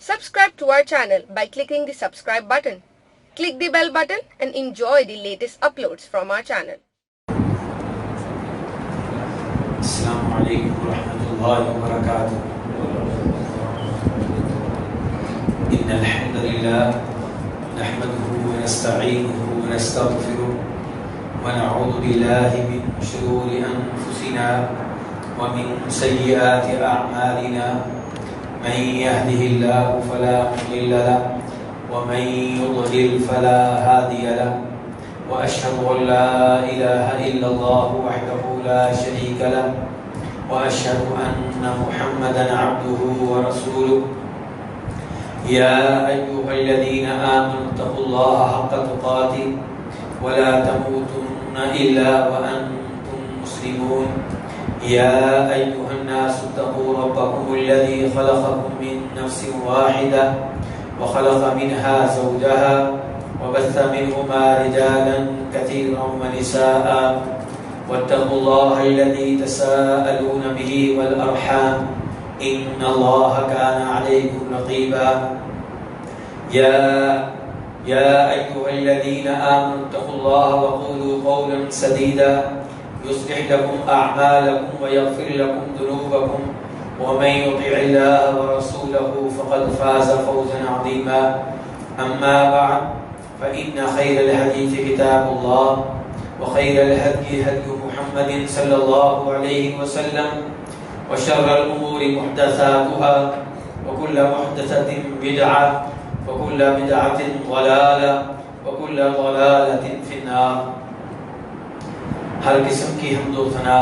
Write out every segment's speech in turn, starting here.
Subscribe to our channel by clicking the subscribe button. Click the bell button and enjoy the latest uploads from our channel. Assalamu alaikum wa rahmatullahi wa barakatuh. Inna alhamdulillah nahmaduhu wa nasta'inuhu wa nastaghfiruh wa na'udhu billahi min shururi anfusina wa min sayyiati a'malina. من يهده الله فلا مضل له ومن يضلل فلا هادي له وأشهد أن لا إله إلا الله وحده لا شريك له وأشهد أن محمدا عبده ورسوله يا أيها الذين آمنوا اتقوا الله حق تقاته ولا تموتن إلا وأنتم مسلمون يا أيها الناس اتقوا ربكم الذي خلقكم من نفس واحدة وخلق منها زوجها وبث منهما رجالا كثيرا ونساء واتقوا الله الذي تساءلون به والأرحام إن الله كان عليكم رقيبا يا أيها الذين آمنوا اتقوا الله وقولوا قولا سديدا يصلح لكم أعمالكم ويغفر لكم ذنوبكم ومن يطع الله ورسوله فقد فاز فوزا عظيما أما بعد فإن خير الحديث كتاب الله وخير الهدي هدي محمد صلى الله عليه وسلم وشر الأمور محدثاتها وكل محدثة بدعة وكل بدعة ضلالة وكل ضلالة في النار. ہر قسم کی حمد و ثنا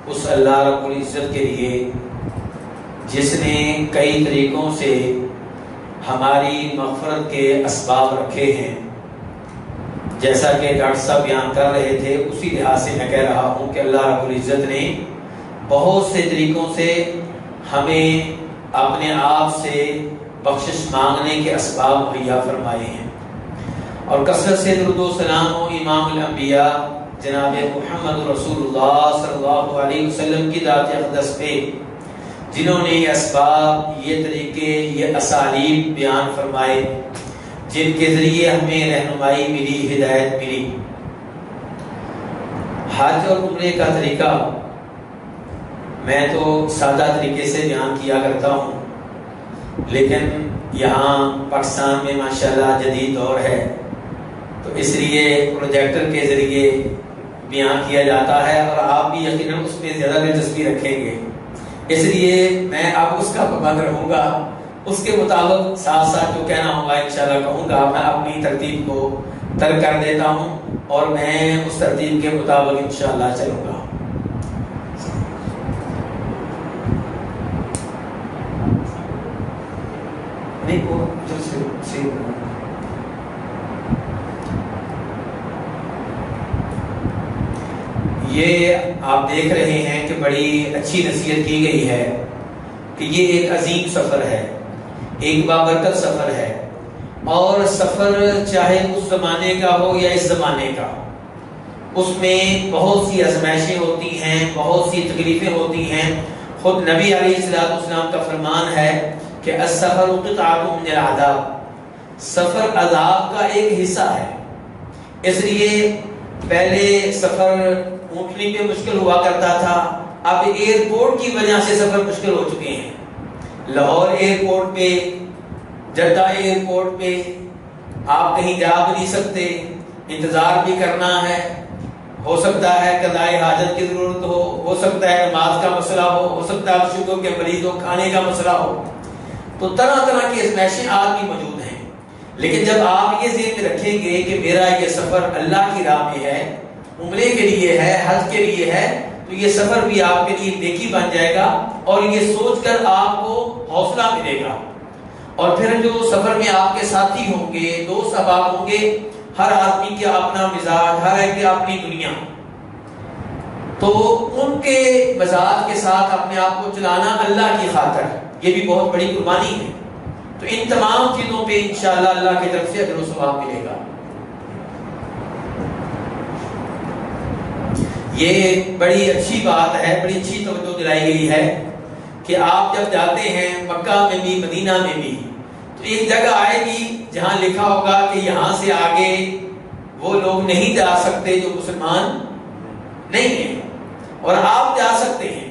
اس اللہ رب العزت کے لیے جس نے کئی طریقوں سے ہماری مغفرت کے اسباب رکھے ہیں. جیسا کہ ڈاکٹر صاحب بیان کر رہے تھے اسی لحاظ سے میں کہہ رہا ہوں کہ اللہ رب العزت نے بہت سے طریقوں سے ہمیں اپنے آپ سے بخشش مانگنے کے اسباب مہیا فرمائے ہیں. اور کثرت سے درود و سلام و امام الانبیاء جناب محمد رسول اللہ صلی اللہ علیہ وسلم کی ذات اقدس پہ جنہوں نے یہ اسباب، یہ طریقے، یہ اسالیب بیان فرمائے جن کے ذریعے ہمیں رہنمائی ملی، ہدایت ملی. حج اور عمرے کا طریقہ میں تو سادہ طریقے سے بیان کیا کرتا ہوں، لیکن یہاں پاکستان میں ماشاءاللہ جدید دور ہے تو اس لیے پروجیکٹر کے ذریعے بیان کیا جاتا ہے اور آپ بھی یقیناً اس میں زیادہ دلچسپی رکھیں گے. اس لیے میں اب اس کا پابند رہوں گا، اس کے مطابق ساتھ ساتھ جو کہنا ہوگا انشاءاللہ کہوں گا. میں اپنی ترتیب کو ترک کر دیتا ہوں اور میں اس ترتیب کے مطابق انشاءاللہ چلوں گا. یہ آپ دیکھ رہے ہیں کہ بڑی اچھی نصیحت کی گئی ہے کہ یہ ایک عظیم سفر ہے، ایک بابرکت سفر ہے، اور سفر چاہے اس زمانے کا ہو یا اس زمانے کا، اس میں بہت سی آزمائشیں ہوتی ہیں، بہت سی تکلیفیں ہوتی ہیں. خود نبی علیہ السلام کا فرمان ہے کہ السفر قطعۃ من العذاب، سفر عذاب کا ایک حصہ ہے. اس لیے پہلے سفر اونٹنی پہ مشکل ہوا کرتا تھا، اب ایئرپورٹ کی وجہ سے سفر مشکل ہو چکے ہیں. لاہور ایئرپورٹ پہ، جدہ ایئرپورٹ پہ آپ کہیں جا بھی نہیں سکتے، انتظار بھی کرنا ہے. ہو سکتا ہے قضائے حاجت کی ضرورت ہو سکتا ہے نماز کا مسئلہ ہو سکتا ہے شوگر کے مریض ہو، کھانے کا مسئلہ ہو، تو طرح طرح کی آزمائشیں آج بھی موجود ہیں. لیکن جب آپ یہ ذہن میں رکھیں گے کہ میرا یہ سفر اللہ کی راہ میں ہے، عمرے کے لیے ہے، حج کے لیے ہے، تو یہ سفر بھی آپ کے لیے نیکی بن جائے گا اور یہ سوچ کر آپ کو حوصلہ ملے گا. اور پھر جو سفر میں آپ کے ساتھی ہوں گے، دوست احباب ہوں گے، ہر آدمی کا اپنا مزاج، ہر ایک کی اپنی دنیا، تو ان کے مزاج کے ساتھ اپنے آپ کو چلانا اللہ کی خاطر یہ بھی بہت بڑی قربانی ہے. تو ان تمام چیزوں پہ انشاءاللہ اللہ کی طرف سے اجر و ثواب ملے گا. یہ بڑی اچھی بات ہے، بڑی اچھی توجہ دلائی گئی ہے کہ آپ جب جاتے ہیں مکہ میں بھی مدینہ میں بھی تو ایک جگہ آئے گی جہاں لکھا ہوگا کہ یہاں سے آگے وہ لوگ نہیں جا سکتے جو مسلمان نہیں ہیں، اور آپ جا سکتے ہیں۔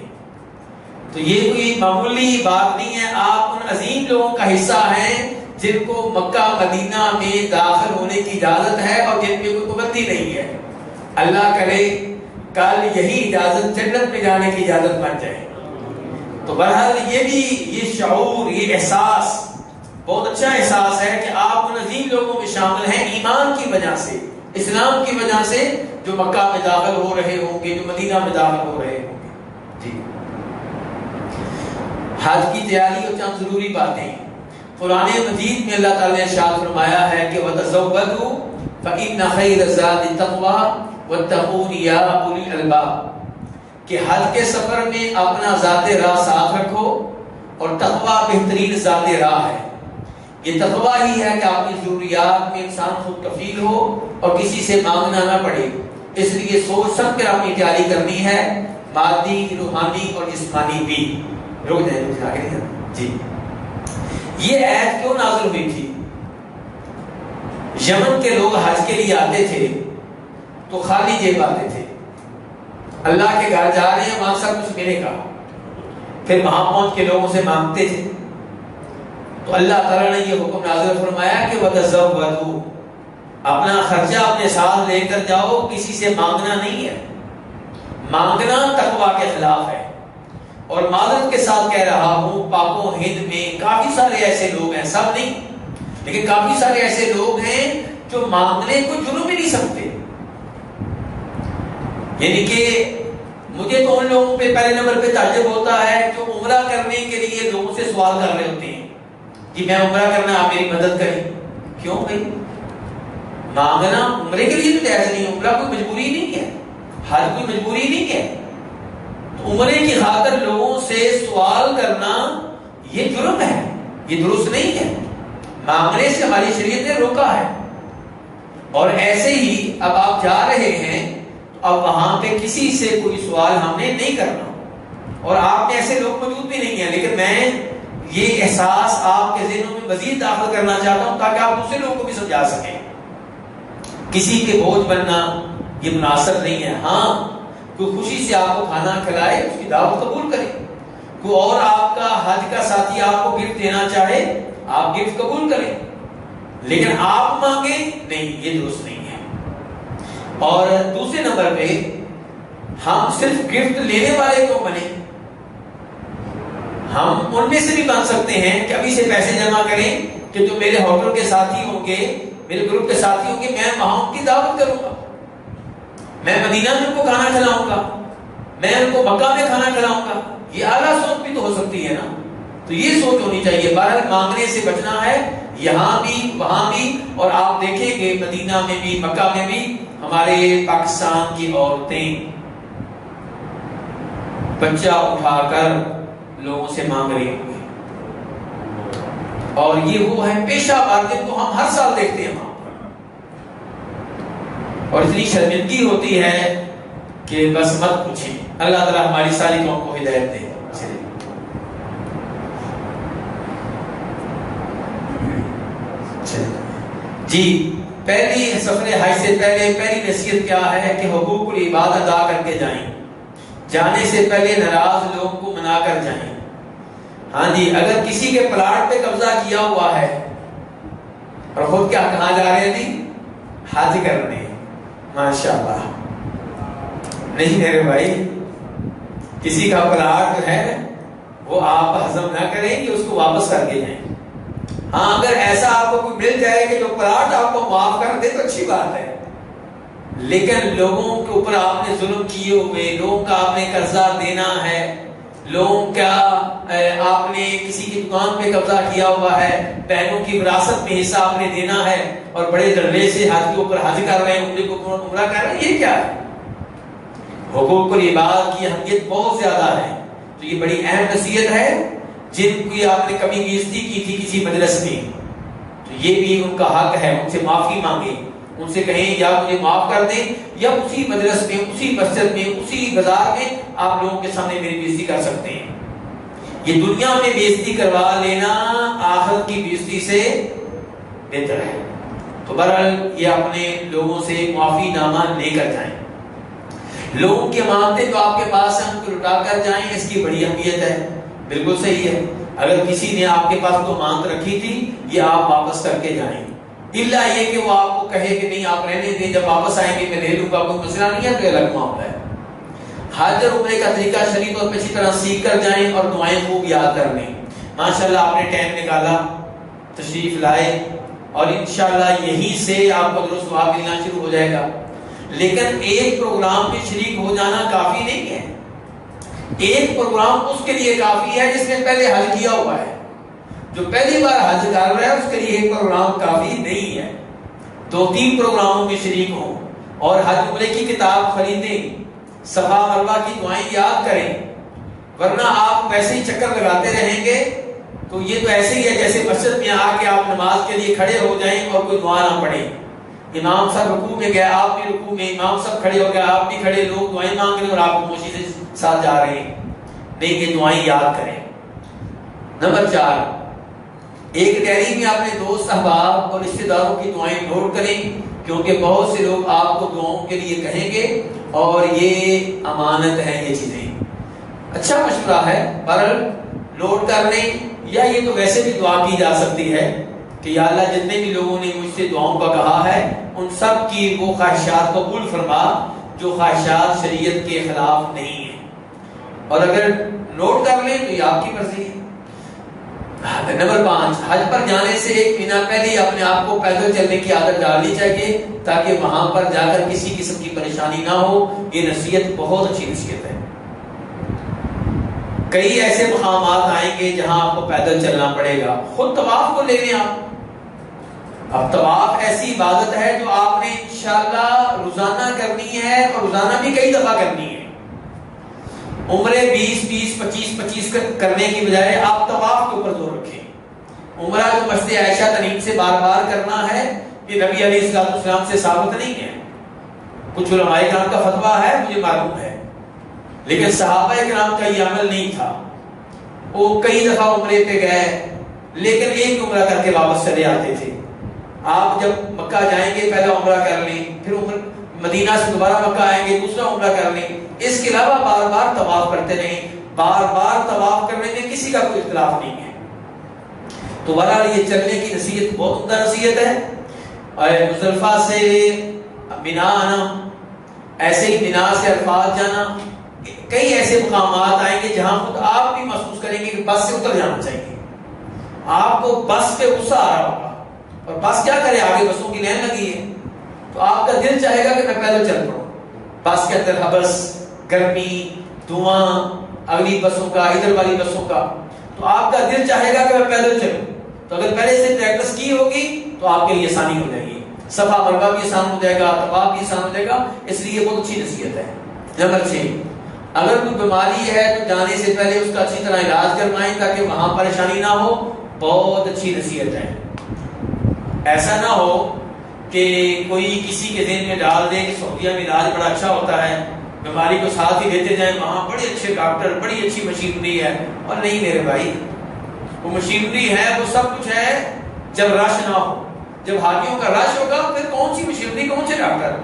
تو یہ کوئی معمولی بات نہیں ہے، آپ ان عظیم لوگوں کا حصہ ہیں جن کو مکہ مدینہ میں داخل ہونے کی اجازت ہے اور جن میں کوئی پابندی نہیں ہے۔ اللہ کرے کل یہی اجازت جنت میں جانے کی اجازت بن جائے۔ تو بہرحال یہ بھی یہ شعور، یہ احساس بہت اچھا احساس ہے کہ آپ ان عظیم لوگوں میں شامل ہیں ایمان کی وجہ سے، اسلام کی وجہ سے، جو مکہ میں داخل ہو رہے ہوں گے، جو مدینہ میں داخل ہو رہے ہوں گے۔ جی حج کی تیاری اور چند ضروری باتیں۔ قرآن مجید میں اللہ تعالی نے ارشاد فرمایا ہے کہ وَتَزَوَّدُوا فَإِنَّ خَيْرَ الزَّادِ التَّقْوَىٰ وَاتَّقُونِ يَا أُولِي الْأَلْبَابِ کہ حج کے سفر میں اپنا ذات راہ ساتھ رکھو، اور تقویٰ بہترین ذات راہ ہے۔ یہ تقویٰ ہی ہے کہ اپنی ضروریات میں انسان خود کفیل ہو اور کسی سے مانگنا نہ پڑے۔ اس لیے سوچ سمجھ کر اپنی تیاری کرنی ہے، مادی، روحانی اور جسمانی بھی۔ رک جائیں جی۔ یہ آیت کیوں نازل ہوئی تھی؟ یمن کے لوگ حج کے لیے آتے تھے تو خالی جیب آتے تھے، اللہ کے گھر جا رہے ہیں وہاں سب کچھ ملے گا، پھر وہاں پہنچ کے لوگوں سے مانگتے تھے۔ تو اللہ تعالیٰ نے یہ حکم نازل فرمایا کہ وَتَزَوَّدُوا اپنا خرچہ اپنے ساتھ لے کر جاؤ، کسی سے مانگنا نہیں ہے۔ مانگنا تقویٰ کے خلاف ہے، اور معذرت کے ساتھ کہہ رہا ہوں، پاک و ہند میں کافی سارے ایسے لوگ ہیں، سب نہیں لیکن کافی سارے ایسے لوگ ہیں جو مانگنے کو جرم ہی نہیں سمجھتے۔ یعنی کہ مجھے تو ان لوگوں پہ پہلے نمبر پہ تعجب ہوتا ہے جو عمرہ کرنے کے لیے لوگوں سے سوال کر رہے ہوتے ہیں کہ میں عمرہ کرنا، آپ میری مدد کریں۔ کیوں بھائی؟ مانگنا عمرے کے لیے تو جائز نہیں، عمرہ کوئی مجبوری نہیں ہے، حج کوئی مجبوری نہیں ہے۔ تو عمرے کی خاطر لوگوں سے سوال کرنا یہ جرم ہے، یہ درست نہیں ہے، مانگنے سے ہماری شریعت نے روکا ہے۔ اور ایسے ہی اب آپ جا رہے ہیں تو اب وہاں پہ کسی سے کوئی سوال ہم نے نہیں کرنا، اور آپ میں ایسے لوگ موجود بھی نہیں ہیں، لیکن میں یہ احساس آپ کے ذہنوں میں مزید داخل کرنا چاہتا ہوں تاکہ آپ دوسرے لوگوں کو بھی سمجھا سکیں۔ کسی کے بوجھ بننا یہ مناسب نہیں ہے۔ ہاں کوئی خوشی سے آپ کو کھانا کھلائے، اس کی دعوت قبول کریں، کوئی اور آپ کا حج کا ساتھی آپ کو گفٹ دینا چاہے، آپ گفٹ قبول کریں، لیکن آپ مانگیں نہیں، یہ درست نہیں ہے۔ اور دوسرے نمبر پہ ہم صرف گفٹ لینے والے کیوں بنے؟ ہم ان میں سے بھی بن سکتے ہیں کہ ابھی سے پیسے جمع کریں کہ جو میرے ہوٹل کے ساتھی ہوں گے، میرے گروپ کے ساتھی ہوں گے، میں وہاں ان کی دعوت کروں گا، میں مدینہ میں ان کو کھانا کھلاؤں گا، میں ان کو مکہ میں کھانا کھلاؤں گا۔ یہ اعلیٰ سوچ بھی تو ہو سکتی ہے نا، تو یہ سوچ ہونی چاہیے۔ بہرحال مانگنے سے بچنا ہے، یہاں بھی وہاں بھی۔ اور آپ دیکھیں گے مدینہ میں بھی مکہ میں بھی ہمارے پاکستان کی عورتیں بچہ اٹھا کر لوگوں سے مانگ رہی ہوں گی، اور یہ وہ ہے پیشہ باتیں تو ہم ہر سال دیکھتے ہیں وہاں پر، اور اتنی شرمندگی ہوتی ہے کہ بس مت پوچھیں۔ اللہ تعالیٰ ہماری ساری قوم کو ہدایت دے۔ جی پہلی سفر حج سے پہلے پہلی نصیحت کیا ہے کہ حقوق العباد ادا کر کے جائیں، جانے سے پہلے ناراض لوگوں کو منا کر جائیں۔ ہاں جی، اگر کسی کے پلاٹ پہ قبضہ کیا ہوا ہے اور خود کیا کہاں جا رہے ہیں جی؟ حج کرنے، ماشاءاللہ۔ نہیں میرے بھائی، کسی کا پلاٹ جو ہے وہ آپ ہضم نہ کریں کہ اس کو واپس کر کے جائیں۔ ہاں اگر ایسا آپ کو کوئی مل جائے کہ جو پلاٹ آپ کو معاف کر دے تو اچھی بات ہے، لیکن لوگوں کے اوپر آپ نے ظلم کیے ہوئے، لوگوں کا آپ نے قرضہ دینا ہے، لوگوں کا آپ نے کسی کی دکان پہ قبضہ کیا ہوا ہے، بہنوں کی وراثت میں حصہ آپ نے دینا ہے، اور بڑے درجے سے حج کے اوپر حج کر رہے ہیں، عمرے کو عمرہ کر رہے ہیں، یہ کیا ہے؟ حقوق العباد کی اہمیت بہت زیادہ ہے۔ تو یہ بڑی اہم نصیحت ہے۔ جن کی آپ نے کمی بیزتی کی تھی کسی مجلس میں، تو یہ بھی ان کا حق ہے، ان سے معافی مانگیں، ان سے کہیں یا مجھے معاف کر دیں، یا اسی مجلس میں، اسی مسجد میں، اسی بازار میں آپ لوگوں کے سامنے میری بیزتی کر سکتے ہیں۔ یہ دنیا میں بےزتی کروا لینا آخرت کی بےزتی سے بہتر ہے. تو بہرحال یہ اپنے لوگوں سے معافی نامہ لے کر جائیں. لوگوں کی امانتیں جو آپ کے پاس ہیں ان کو لٹا کر جائیں، اس کی بڑی اہمیت ہے. بالکل صحیح ہے. اگر کسی نے آپ کے پاس کوئی امانت رکھی تھی یہ آپ واپس کر کے جائیں، الا یہ کہ وہ آپ کو کہے کہ نہیں آپ رہنے دیں، جب واپس آئیں گے میں لے لوں گا، کوئی مسئلہ نہیں ہے، تو یہ الگ معاملہ ہے. حج اور عمرے کا طریقہ شریف اور اچھی طرح سیکھ کر جائیں اور دعائیں خوب یاد کر لیں. ماشاءاللہ آپ نے ٹائم نکالا، تشریف لائے، اور انشاءاللہ یہی سے آپ کو درست ثواب ملنا شروع ہو جائے گا. لیکن ایک پروگرام میں شریک ہو جانا کافی نہیں ہے. ایک پروگرام اس کے لیے کافی ہے جس نے پہلے حج کیا ہوا ہے. جو پہلی بار حج کر رہا ہے اس کے لیے ایک پروگرام کافی نہیں ہے. 2-3 پروگراموں میں شریک ہوں اور حج عمرے کی کتاب خریدیں، صفا مروہ کی دعائیں یاد کریں. ورنہ آپ ویسے ہی چکر لگاتے رہیں گے تو یہ تو ایسے ہی ہے جیسے مسجد میں آ کے آپ نماز کے لیے کھڑے ہو جائیں اور کوئی دعا نہ پڑھیں. امام صاحب رکوع میں گئے، آپ بھی رکوع میں، امام صاحب کھڑے ہو گئے، آپ بھی کھڑے، لوگ دعائیں مانگ رہے ہیں اور آپ خاموشی سے ساتھ جا رہے ہیں. نہیں، یہ دعائیں یاد کریں. نمبر 4، ایک ڈائری میں اپنے دوست، احباب اور رشتہ داروں کی دعائیں نوٹ کریں، کیونکہ بہت سے لوگ آپ کو دعاؤں کے لیے کہیں گے اور یہ امانت ہے. یہ چیزیں اچھا مشورہ ہے، پر نوٹ کر لیں. یا یہ تو ویسے بھی دعا کی جا سکتی ہے کہ یا اللہ جتنے بھی لوگوں نے مجھ سے دعاؤں کا کہا ہے ان سب کی وہ خواہشات قبول فرما جو خواہشات شریعت کے خلاف نہیں ہیں. اور اگر نوٹ کر لیں تو یہ آپ کی مرضی ہے. نمبر 5، حج پر جانے سے ایک مہینہ پہلے اپنے آپ کو پیدل چلنے کی عادت ڈالنی چاہیے تاکہ وہاں پر جا کر کسی قسم کی پریشانی نہ ہو. یہ نصیحت بہت اچھی نصیحت ہے. کئی ایسے مقامات آئیں گے جہاں آپ کو پیدل چلنا پڑے گا. خود طواف کو لے لیں آپ. اب طواف ایسی عبادت ہے جو آپ نے انشاءاللہ روزانہ کرنی ہے اور روزانہ بھی کئی دفعہ کرنی ہے. عمرے 20-20 25-25 کرنے کی بجائے آپ طواف کے اوپر زور رکھیں. عمرہ جو مسجد عائشہ تنعیم سے بار بار کرنا ہے یہ نبی علیہ السلام سے ثابت نہیں ہے. کچھ علماء کرام کا فتویٰ ہے مجھے معلوم ہے، لیکن صحابہ کرام کا یہ عمل نہیں تھا. وہ کئی دفعہ عمرے پہ گئے لیکن ایک عمرہ کر کے واپس چلے آتے تھے. آپ جب مکہ جائیں گے پہلا عمرہ کر لیں، پھر مدینہ سے دوبارہ مکہ آئیں گے دوسرا عمرہ کر لیں. اس کے علاوہ بار بار طواف کرتے رہیں. بار بار طواف کرنے میں کسی کا کوئی اختلاف نہیں ہے. تو بہرحال یہ چلنے کی نصیحت بہت عمدہ نصیحت ہے. اور مزدلفہ سے منا آنا، ایسے ہی منا سے عرفات جانا، کئی ایسے مقامات آئیں گے جہاں خود آپ بھی محسوس کریں گے کہ بس سے اتر جانا چاہیے. آپ کو بس پہ غصہ آ رہا ہوگا اور بس کیا کرے، آگے بسوں کی لائن لگی ہے، تو آپ کا دل چاہے گا کہ میں پیدل چل پڑوں. بس کے اندر حبس، گرمی، دھواں، اگلی بسوں کا، ادھر والی بسوں کا، تو آپ کا دل چاہے گا کہ میں پیدل چلوں. تو اگر پہلے سے پریکٹس کی ہوگی تو آپ کے لیے آسانی ہو جائے گی. صفا مروہ بھی آسان ہو جائے گا، طواف بھی آسان ہو جائے گا. اس لیے بہت اچھی نصیحت ہے. نمبر 6، اگر کوئی بیماری ہے تو جانے سے پہلے اس کا اچھی طرح علاج کروائیں تاکہ وہاں پریشانی نہ ہو. بہت اچھی نصیحت ہے. ایسا نہ ہو کہ کوئی کسی کے ذہن میں ڈال دے کہ سعودیہ میں علاج بڑا اچھا ہوتا ہے، بیماری کو ساتھ ہی لیتے جائیں، وہاں بڑے اچھے ڈاکٹر، بڑی اچھی مشینری ہے. اور نہیں میرے بھائی، وہ مشینری ہے، وہ سب کچھ ہے جب رش نہ ہو. جب حاجیوں کا رش ہوگا پھر کون سی مشینری، کون سے ڈاکٹر،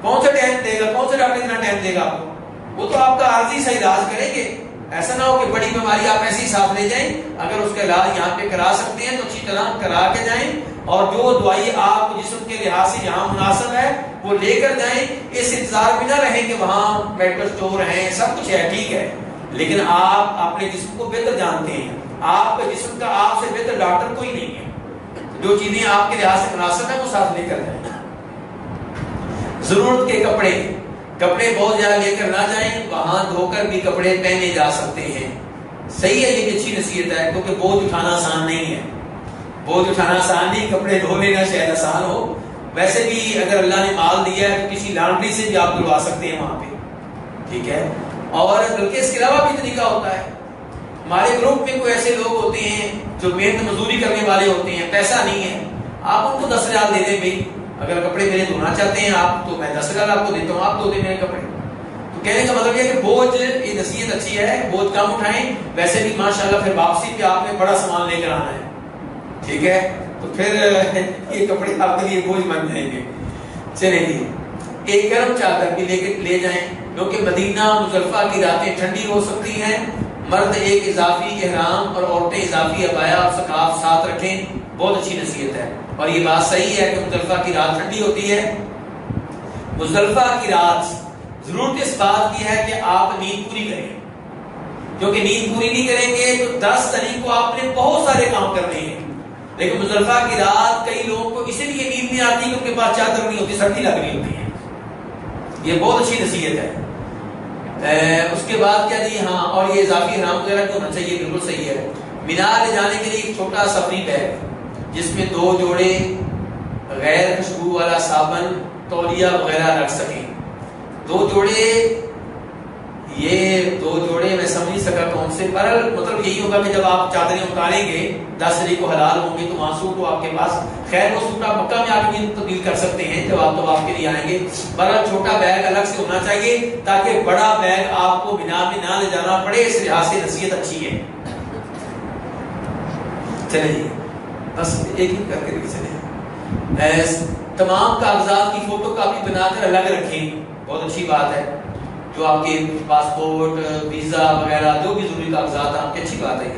کون سا ٹائم دے گا، کون سے ڈاکٹر اتنا ٹائم دے گا آپ کو؟ وہ تو آپ کا عارضی سا علاج کریں گے. ایسا نہ ہو کہ بڑی بیماری آپ ایسی ساتھ لے جائیں. اگر اس کا علاج یہاں پہ کرا سکتے ہیں تو اچھی طرح کرا کے جائیں، اور جو دوائی آپ کو جسم کے لحاظ سے جہاں مناسب ہے وہ لے کر جائیں. اس انتظار میں نہ رہیں کہ وہاں میڈیکل اسٹور ہیں، سب کچھ ہے، ٹھیک ہے، لیکن آپ اپنے جسم کو بہتر جانتے ہیں. آپ کا جسم کا آپ سے بہتر ڈاکٹر کوئی نہیں ہے. جو چیزیں آپ کے لحاظ سے مناسب ہیں وہ ساتھ لے کر جائیں. ضرورت کے کپڑے بہت زیادہ لے کر نہ جائیں. وہاں دھو کر بھی کپڑے پہنے جا سکتے ہیں. صحیح ہے، یہ بھی اچھی نصیحت ہے، کیونکہ بوجھ اٹھانا آسان نہیں ہے. بوجھ اٹھانا آسان نہیں، کپڑے دھو لینا شاید آسان ہو. ویسے بھی اگر اللہ نے مال دیا ہے تو کسی لانڈری سے بھی آپ دلوا سکتے ہیں وہاں پہ، ٹھیک ہے. اور بلکہ اس کے علاوہ بھی طریقہ ہوتا ہے. ہمارے گروپ میں کوئی ایسے لوگ ہوتے ہیں جو محنت مزدوری کرنے والے ہوتے ہیں، پیسہ نہیں ہے، آپ ان کو 10,000 دے دیں. بھائی اگر کپڑے میرے دھونا چاہتے ہیں آپ تو میں 10,000 آپ کو دیتا ہوں، آپ دھو دیں میرے کپڑے. تو کہنے کا مطلب یہ کہ بوجھ، یہ نصیحت اچھی ہے، بوجھ کم اٹھائیں. ویسے بھی ماشاءاللہ پھر واپسی پہ آپ نے بڑا سامان لے کر آنا ہے، ٹھیک ہے، تو پھر یہ کپڑے آپ کے لیے بوجھ بن جائیں گے. چلیں جی، ایک گرم چادر بھی لے جائیں، کیونکہ مدینہ مزدلفہ کی راتیں ٹھنڈی ہو سکتی ہیں. مرد ایک اضافی احرام اور عورتیں اضافی عبایا اور سکاف ساتھ رکھیں. بہت اچھی نصیحت ہے، اور یہ بات صحیح ہے کہ مزدلفہ کی رات ٹھنڈی ہوتی ہے. مزدلفہ کی رات ضرورت اس بات کی ہے کہ آپ نیند پوری کریں، کیونکہ نیند پوری نہیں کریں گے تو 10 تاریخ کو آپ نے بہت سارے کام کرنے ہیں. لیکن مزدلفہ کی رات کئی لوگوں کو اسی لیے نیند نہیں آتی کہ ان کے پاس چادر نہیں ہوتی، سردی لگ رہی ہوتی ہے. یہ بہت اچھی نصیحت ہے. اس کے بعد کیا جی، ہاں، اور یہ اضافی احرام وغیرہ ہونا چاہیے، بالکل صحیح ہے. مینا لے جانے کے لیے ایک چھوٹا سفری بیگ جس میں 2 جوڑے غیر خوشبو والا صابن، تولیہ وغیرہ رکھ سکیں. 2 جوڑے، یہ 2 جوڑے میں سمجھ نہیں سکا کون سے، پر مطلب یہی ہوگا کہ جب آپ چادریں اتاریں گے 10 تاریخ کو حلال ہوں گے تو وہاں سوٹ ہو آپ کے پاس. خیر وہ سوٹ آپ مکہ میں آ کے تبدیل کر سکتے ہیں جب آپ طواف کے لیے آئیں گے. بہرحال چھوٹا بیگ الگ سے ہونا چاہیے تاکہ بڑا بیگ آپ کو بنا میں نہ لے جانا پڑے. اس لحاظ سے نصیحت اچھی ہے. چلے جی، بس ایک ہی کر کے چلے. تمام کاغذات کی فوٹو کاپی بنا کر الگ رکھیں، بہت اچھی بات ہے. جو آپ کے پاسپورٹ، ویزا وغیرہ جو بھی ضروری کاغذات آپ کی، اچھی بات ہے.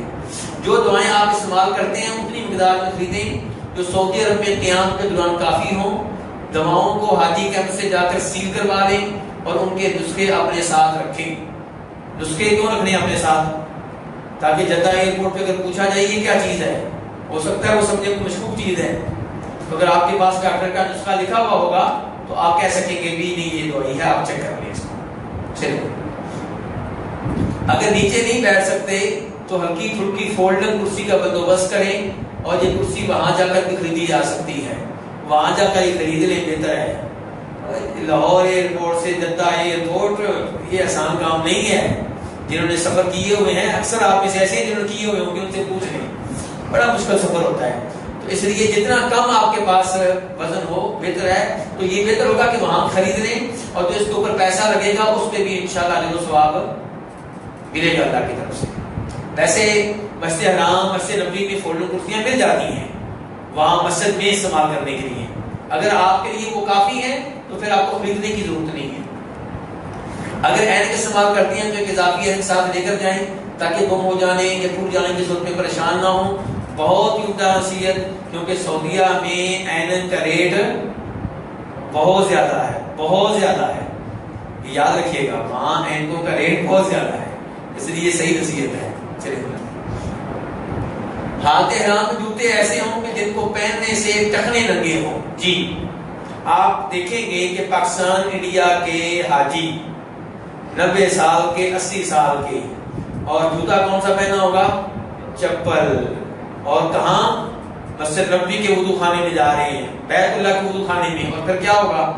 جو دعائیں آپ استعمال کرتے ہیں اتنی مقدار میں خریدیں جو سعودی عرب میں قیام کے دوران کافی ہوں. دواؤں کو حاجی کیمپ سے جا کر سیل کروا لیں اور ان کے نسخے اپنے ساتھ رکھیں. نسخے کیوں رکھنے ہیں اپنے ساتھ؟ تاکہ جدہ ایئرپورٹ پہ اگر پوچھا جائے یہ کیا چیز ہے، ہو سکتا ہے وہ سمجھے کوئی مشکوک چیز ہے. تو اگر آپ کے پاس ڈاکٹر کا نسخہ لکھا ہوا ہوگا تو آپ کہہ سکیں گے بھی نہیں یہ دوائی ہے، آپ چیک کر لیں اس کو. چلو، اگر نیچے نہیں بیٹھ سکتے تو ہلکی پھلکی فولڈر کرسی کا بندوبست کریں، اور یہ کرسی وہاں جا کر بھی خریدی جا سکتی ہے. وہاں جا کر یہ خرید لیں، بہتر ہے. لاہور ایئرپورٹ سے جدہ ایئرپورٹ یہ آسان کام نہیں ہے. جنہوں نے سفر کیے ہوئے ہیں، اکثر آپ میں سے ایسے ہیں جنہوں نے کیے ہوئے ہوں گے، ان سے پوچھ لیں، بڑا مشکل سفر ہوتا ہے. تو اس لیے جتنا کم آپ کے پاس وزن ہو بہتر ہے. تو یہ بہتر ہوگا کہ وہاں خرید لیں، اور جو اس کے اوپر پیسہ لگے گا اس پہ بھی انشاءاللہ اجر و ثواب ملے گا اللہ کی طرف سے. ویسے مسجد حرام، مسجد نبوی میں فولڈر کرسیاں مل جاتی ہیں وہاں مسجد میں استعمال کرنے کے لیے. اگر آپ کے لیے وہ کافی ہے تو پھر آپ کو خریدنے کی ضرورت نہیں ہے. اگر اینک استعمال کرتی ہیں تو ایک اضافی اینک ساتھ لے کر جائیں تاکہ گم ہو جانے یا ٹوٹ جانے کی صورت میں پریشان نہ ہوں. بہت ہی عمدہ نصیحت، کیونکہ سعودیہ میں اینک کا ریٹ بہت زیادہ ہے، بہت زیادہ ہے. یاد رکھیے گا، وہاں اینکوں کا ریٹ بہت زیادہ ہے، اس لیے یہ صحیح نصیحت ہے. چلیے، حالت احرام میں جوتے ایسے ہوں کہ جن کو پہننے سے ٹخنے ننگے ہوں. جی، آپ دیکھیں گے کہ پاکستان انڈیا کے حاجی 90 سال کے، 80 سال کے، اور جوتا کون سا پہنا ہوگا؟ چپل. اور کہاں؟ مسجد نبوی کے وضو خانے میں جا رہے ہیں، بیت اللہ کے وضو خانے میں. اور پھر کیا ہوگا؟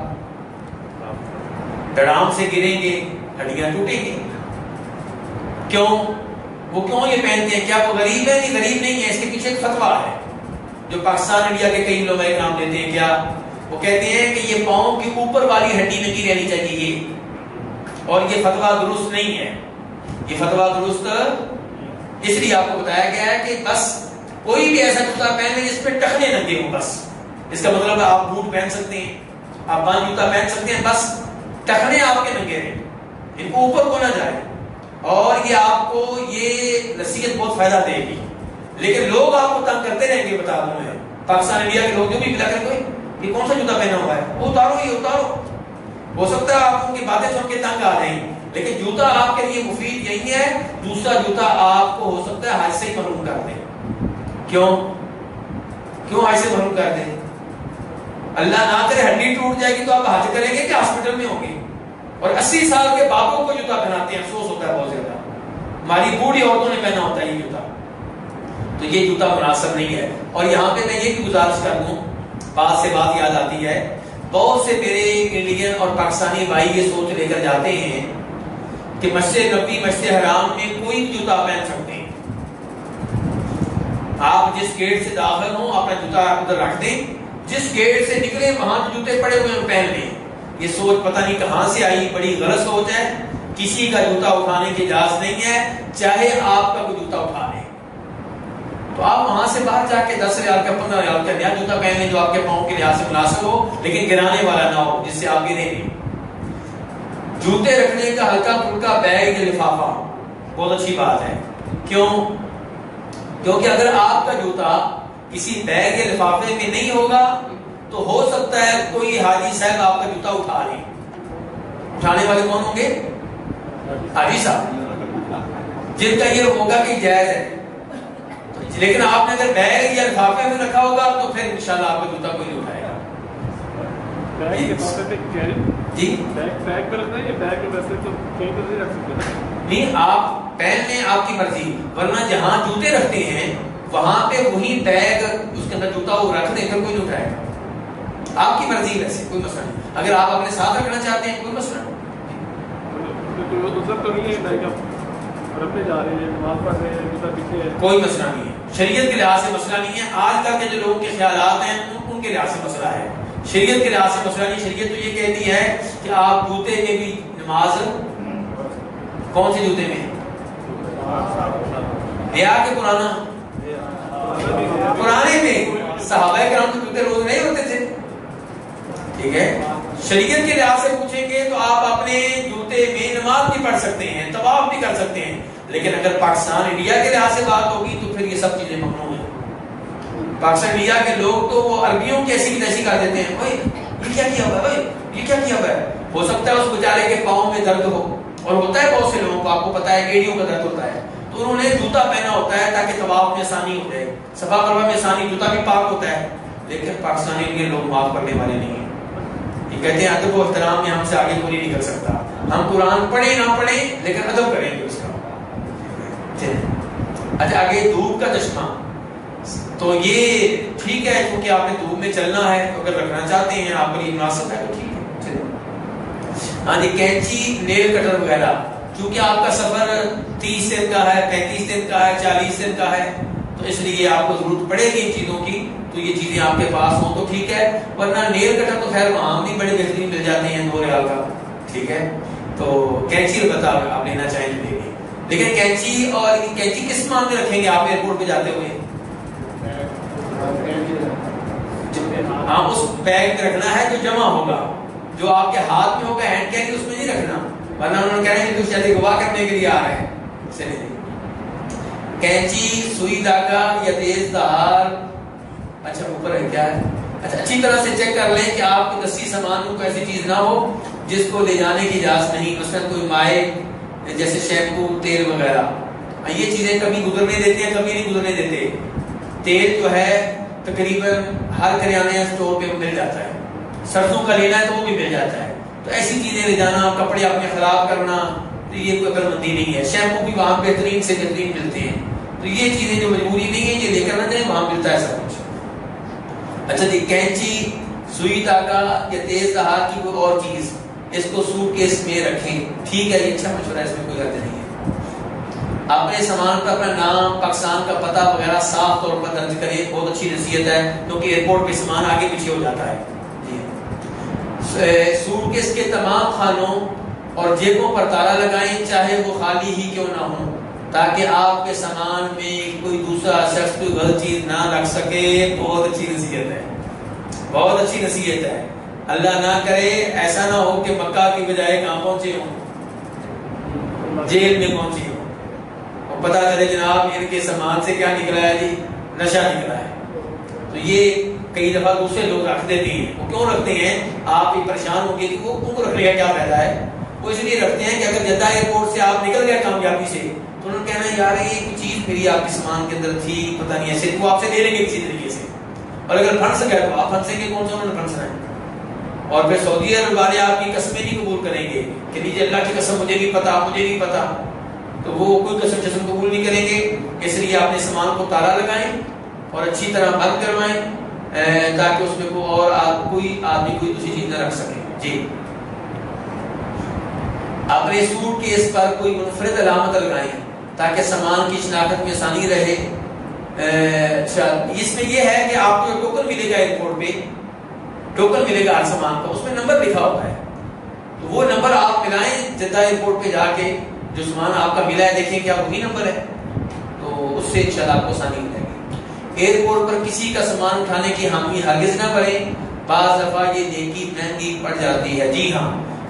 دڑام سے گریں گے، ہڈیاں ٹوٹیں گی. کیوں؟ وہ کیوں یہ پہنتے ہیں؟ کیا وہ غریب ہے؟ نہیں، غریب نہیں ہے. اس کے پیچھے ایک فتویٰ ہے جو پاکستان انڈیا کے کئی علماء کرام دیتے ہیں. کیا وہ کہتے ہیں کہ یہ پاؤں کی اوپر والی ہڈی نہیں رہنی چاہیے، اور یہ فتویٰ درست نہیں ہے. یہ فتویٰ درست اس لیے آپ کو بتایا گیا ہے کہ بس کوئی بھی ایسا جوتا پہن لیں جس پہ ٹخنے ننگے ہوں. بس اس کا مطلب آپ بوٹ پہن سکتے ہیں، آپ بند جوتا پہن سکتے ہیں، بس ٹخنے آپ کے ننگے رہیں، ان کو اوپر کو نہ جائے. اور یہ آپ کو یہ نصیحت بہت فائدہ دے گی. لیکن لوگ آپ کو تنگ کرتے رہیں گے. بتا دوں میں، پاکستان انڈیا کے لوگ جو بھی ملا کر کوئی یہ کون سا جوتا پہنا ہوا ہے، وہ اتارو، یہ اتارو. ہو سکتا ہے آپ ان کی باتیں سن کے تنگ آ جائیں، لیکن جوتا آپ کے لیے مفید یہی ہے. دوسرا جوتا آپ کو ہو سکتا ہے حج سے ہی محروم کر دے. کیوں حج سے محروم کر دے؟ اللہ نہ کرے ہڈی ٹوٹ جائے گی تو آپ حج کریں گے کہ ہاسپٹل میں ہوں گے؟ اور 80 سال کے بابوں کو جوتا پہناتے ہیں، افسوس ہوتا ہے بہت زیادہ. ہماری بوڑھی عورتوں نے پہنا ہوتا ہے یہ جوتا. تو یہ جوتا مناسب نہیں ہے. اور یہاں پہ میں یہ بھی گزارش کر دوں، بات سے بات یاد آتی ہے، بہت سے میرے انڈین اور پاکستانی بھائی یہ سوچ لے کر جاتے ہیں کہ مسجد نبوی، مسجد حرام میں کوئی بھی جوتا پہن سکتے ہیں. آپ جس گیٹ سے داخل ہوں اپنا جوتا ادھر رکھ دیں، جس گیٹ سے نکلے وہاں جو جوتے پڑے ہوئے ہیں پہن لیں. یہ سوچ پتہ نہیں کہاں سے آئی، بڑی غلط سوچ ہے. کسی کا جوتا اٹھانے کی اجازت نہیں ہے، چاہے آپ کا کوئی جوتا اٹھا لے۔ تو آپ وہاں سے باہر جا کے 10 ریال کا 15 ریال کا نیا جوتا پہن لیں جو آپ کے پاؤں کے لحاظ سے مناسب ہو، لیکن گرانے والا نہ ہو جس سے آپ گریں نہیں۔ جوتے رکھنے کا ہلکا پھلکا بیگ یا لفافہ بہت اچھی بات ہے۔ کیوں؟ کیونکہ اگر آپ کا جوتا کسی بیگ یا لفافے میں نہیں ہوگا تو ہو سکتا ہے کوئی حاجی صاحب آپ کا جوتا اٹھا لیں۔ اٹھانے والے کون ہوں گے؟ حاجی صاحب، جن کا یہ ہوگا کہ جائز ہے۔ لیکن آپ نے اگر بیگ یا لفافے میں رکھا ہوگا تو پھر انشاءاللہ آپ کا جوتا کوئی نہیں اٹھائے گا۔ جی بیگ پہ رکھنا ہے یا بیگ میں ویسے تو کہیں پر نہیں رکھ سکتے؟ نہیں، آپ پہن لیں، آپ کی مرضی، ورنہ جہاں جوتے رکھتے ہیں وہاں پہ وہی بیگ اس کے اندر جوتا وہ رکھ دیں، پھر کوئی نہیں اٹھائے گا۔ آپ کی مرضی، ویسے کوئی مسئلہ نہیں۔ اگر آپ اپنے ساتھ رکھنا چاہتے ہیں کوئی مسئلہ نہیں۔ تو نہیں ہے رکھنے جا رہے ہیں، نماز پڑھ رہے ہیں، جوتا پیچھے ہے، کوئی مسئلہ نہیں ہے، شریعت کے لحاظ سے مسئلہ نہیں ہے۔ آج کل کے جو لوگوں کے خیالات ہیں ان کے لحاظ سے مسئلہ ہے، شریعت کے لحاظ سے مسئلہ نہیں۔ شریعت تو یہ کہتی ہے کہ آپ جوتے میں بھی نماز، کون سے جوتے میں؟ نیا کے پرانا؟ پرانے میں صحابہ کرام کے جوتے روز نہیں ہوتے تھے، ٹھیک ہے۔ شریعت کے لحاظ سے پوچھیں گے تو آپ اپنے جوتے میں نماز بھی پڑھ سکتے ہیں، طواف بھی کر سکتے ہیں، لیکن اگر پاکستان انڈیا کے لحاظ سے بات ہوگی تو پھر یہ سب چیزیں ممنوع ہیں۔ پاکستان انڈیا کے لوگ تو وہ عربیوں کی ایسی تیسی کر دیتے ہیں، اوئے یہ کیا کیا ہوا ہے، یہ کیا کیا ہوا ہے۔ ہو سکتا ہے اس بیچارے کے پاؤں میں درد ہو، اور ہوتا ہے بہت سے لوگوں کو، آپ کو پتا ہے ایڑیوں کا درد ہوتا ہے، تو انہوں نے جوتا پہنا ہوتا ہے تاکہ طواف میں آسانی ہو جائے، صفا مروا میں آسانی، جوتا بھی پاک ہوتا ہے۔ لیکن پاکستانی انڈین لوگ معاف کرنے والے نہیں ہیں، یہ کہتے ہیں ادب و احترام میں ہم سے آگے کوئی نہیں کر سکتا، ہم قرآن پڑھیں نہ پڑھیں لیکن ادب کریں گے اس کا۔ اچھا، آگے دھوپ کا چشمہ، تو یہ ٹھیک ہے کیونکہ آپ نے دھوپ میں چلنا ہے، تو اگر رکھنا چاہتے ہیں آپ کے لیے مناسب ہے تو ٹھیک ہے۔ ہاں جی، کینچی، نیل کٹر وغیرہ، چونکہ آپ کا سفر 30 دن کا ہے، 35 دن کا ہے، 40 دن کا ہے، تو اس لیے آپ کو ضرورت پڑے گی ان چیزوں کی، تو یہ چیزیں آپ کے پاس ہوں تو ٹھیک ہے، ورنہ نیل کٹر تو خیر وہاں بھی بڑے بہترین مل جاتے ہیں 2 ریال کا، ٹھیک ہے۔ تو کینچی البتہ آپ لینا چاہیں تو لے گے، لیکن کینچی، اور کینچی کس مان میں رکھیں گے آپ ایئرپورٹ پہ جاتے ہوئے؟ ہاں، اس بیگ میں رکھنا ہے جو جمع ہوگا، جو آپ کے ہاتھ میں ہوگا ہینڈ کینچی اس میں نہیں رکھنا، ورنہ انہوں نے کہا ہے کہ تو شادی گواہ کرنے کے لیے آ رہے ہیں، اسے نہیں۔ کینچی، سوئی دھاگا یا تیز دھار، اچھا اوپر ہے کیا ہے، اچھا اچھی طرح سے چیک کر لیں کہ آپ کی دستی سامان میں کوئی ایسی چیز نہ ہو جس کو لے جانے کی اجازت نہیں، مثلا کوئی مائع جیسے شیمپو، تیل وغیرہ، یہ چیزیں کبھی گزرنے دیتے ہیں کبھی نہیں گزرنے دیتے۔ تیل جو ہے تقریباً ہر کریانے اسٹور پہ مل جاتا ہے، سرسوں کا لینا ہے تو وہ بھی مل جاتا ہے، تو ایسی چیزیں لے جانا، کپڑے اپنے خراب کرنا، تو یہ کوئی عقل مندی نہیں ہے۔ شیمپو بھی وہاں بہترین سے بہترین ملتے ہیں، تو یہ چیزیں جو مجبوری نہیں ہے یہ لے کر نہ جائیں، وہاں ملتا ہے سب کچھ۔ اچھا جی، کینچی، سوئی دھاگا یا تیز دھار کی کوئی اور چیز، اس کو سوٹ کیس میں رکھیں، ٹھیک ہے، یہ اچھا مشورہ ہے، اس میں کوئی حرج نہیں ہے۔ اپنے سامان پر اپنا نام، پاکستان کا پتہ وغیرہ صاف طور پر درج کریں، بہت اچھی نصیحت ہے، کیونکہ ایئرپورٹ پہ سامان آگے پیچھے ہو جاتا ہے۔ سوٹ کیس کے تمام خانوں اور جیبوں پر تالا لگائیں، چاہے وہ خالی ہی کیوں نہ ہوں، تاکہ آپ کے سامان میں کوئی دوسرا شخص کوئی غلط چیز نہ رکھ سکے۔ بہت اچھی نصیحت ہے، بہت اچھی نصیحت ہے۔ اللہ نہ کرے ایسا نہ ہو کہ مکہ کی بجائے کہاں پہنچے ہوں، جیل میں پہنچے ہوں، اور پتہ چلے جناب ان کے سامان سے کیا نکلا ہے جی، نشہ نکلا ہے۔ تو یہ کئی دفعہ دوسرے لوگ رکھ دیتے ہیں، وہ کیوں رکھتے ہیں؟ آپ بھی پریشان ہوں گے کہ وہ ان کو رکھنے کا کیا فائدہ ہے؟ وہ اس لیے رکھتے ہیں کہ اگر جدہ ایئرپورٹ سے آپ نکل گئے کامیابی سے تو انہوں نے کہنا ہے یار یہ کوئی چیز میری آپ کے سامان کے اندر تھی، پتہ نہیں ایسے، وہ آپ سے لے لیں گے کسی طریقے سے، اور اگر پھنس گئے تو آپ پھنسیں گے، کون سا انہوں نے پھنسنا ہے؟ اور پھر سعودی عرب والے آپ کی قسمیں نہیں قبول کریں گے کہ نیچے اللہ کی قسم مجھے نہیں پتا، مجھے نہیں پتا، تو وہ کوئی قسم قبول نہیں کریں گے۔ اس لیے اپنے سامان کو تالا لگائیں اور اچھی طرح بند کروائیں تاکہ اس میں کوئی آدمی کوئی دوسری چیز نہ رکھ سکے۔ جی، اپنے سوٹ کیس پر کوئی منفرد علامت لگائیں تاکہ سامان کی شناخت میں آسانی رہے۔ اس میں یہ ہے کہ آپ کو ٹوکن ملے گا ایئرپورٹ پہ، ٹوکن ملے گا ہر سامان کا، اس میں نمبر لکھا ہوتا ہے، تو وہ نمبر آپ ملائیں جدہ ایئرپورٹ پہ جا کے، جو سامان آپ کا ملا ہے دیکھیں کیا وہی نمبر ہے، تو اس سے انشاءاللہ آپ کو آسانی ہو جائے گی۔ ایئرپورٹ پر کسی کا سامان اٹھانے کی حامی ہرگز نہ کریں، بعض دفعہ یہ نیکی مہنگی پڑ جاتی ہے۔ جی ہاں،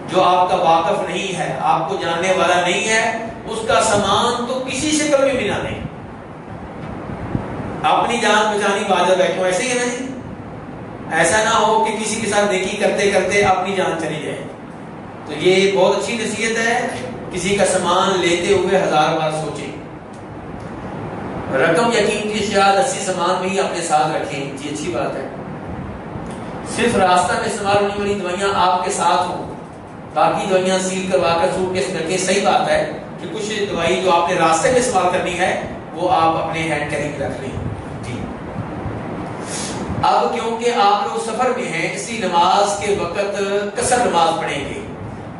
جو آپ کا واقف نہیں ہے، آپ کو جاننے والا نہیں ہے، اس کا سامان تو کسی شکل میں بھی نہ دیں۔ اپنی جان بچانی واجب ہے، کیوں ایسے ہی ہے نا جی؟ ایسا نہ ہو کہ کسی کے ساتھ نیکی کرتے کرتے اپنی جان چلی جائے۔ تو یہ بہت اچھی نصیحت ہے، کسی کا سامان لیتے ہوئے 1000 بار سوچیں۔ رقم یقین کی اشیاء 80 سامان میں ہی اپنے ساتھ رکھیں، جی اچھی بات ہے۔ صرف راستہ میں استعمال ہونے والی دوائیاں آپ کے ساتھ ہوں، باقی دوائیاں سیل کروا کر سوٹ کیس میں رکھیں۔ صحیح بات ہے کہ کچھ دوائی جو آپ نے راستے میں استعمال کرنی ہے وہ آپ اپنے ہینڈ کیری میں رکھ لیں۔ جی اب کیونکہ آپ لوگ سفر میں ہیں، اسی نماز کے وقت قصر نماز پڑھیں گے۔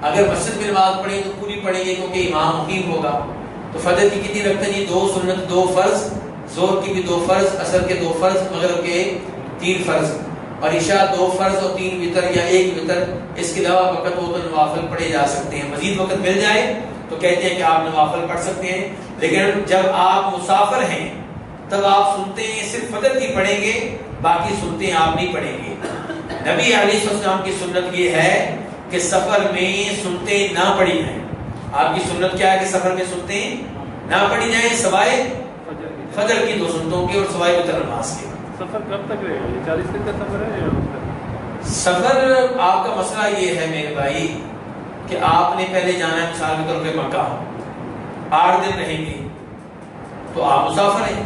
اگر مسجد میں نماز پڑھیں تو پوری پڑھیں گے کیونکہ امام مقیم ہوگا۔ تو فجر کی کتنی رکھتے ہیں جی؟ 2 سنت 2 فرض، ظہر کی بھی 2 فرض، عصر کے 2 فرض، مغرب کے 3 فرض، اور عشاء 2 فرض اور 3 وتر یا 1 وتر۔ اس کے علاوہ وقت ہو تو نوافل پڑھے جا سکتے ہیں، مزید وقت مل جائے تو کہتے ہیں کہ آپ نوافل پڑھ سکتے ہیں۔ لیکن جب آپ مسافر ہیں تب آپ سنتے ہیں صرف فجر کی پڑھیں گے، باقی سنتے ہیں آپ نہیں پڑھیں گے۔ نبی علیہ السلام کی سنت یہ ہے کہ سفر میں سنتے نہ پڑھی جائیں۔ آپ کی سنت کیا ہے کہ سفر میں سنتے نہ پڑھی جائیں سوائے فجر کی 2 سنتوں کے اور سوائے وتر نماز کے۔ سفر کب تک رہے گا؟ 40 دن کا سفر ہے یا سفر آپ کا مسئلہ یہ ہے میرے بھائی کہ آپ نے پہلے جانا ہے مثال کے طور پہ مکہ، 8 دن رہیں گے تو آپ مسافر ہیں۔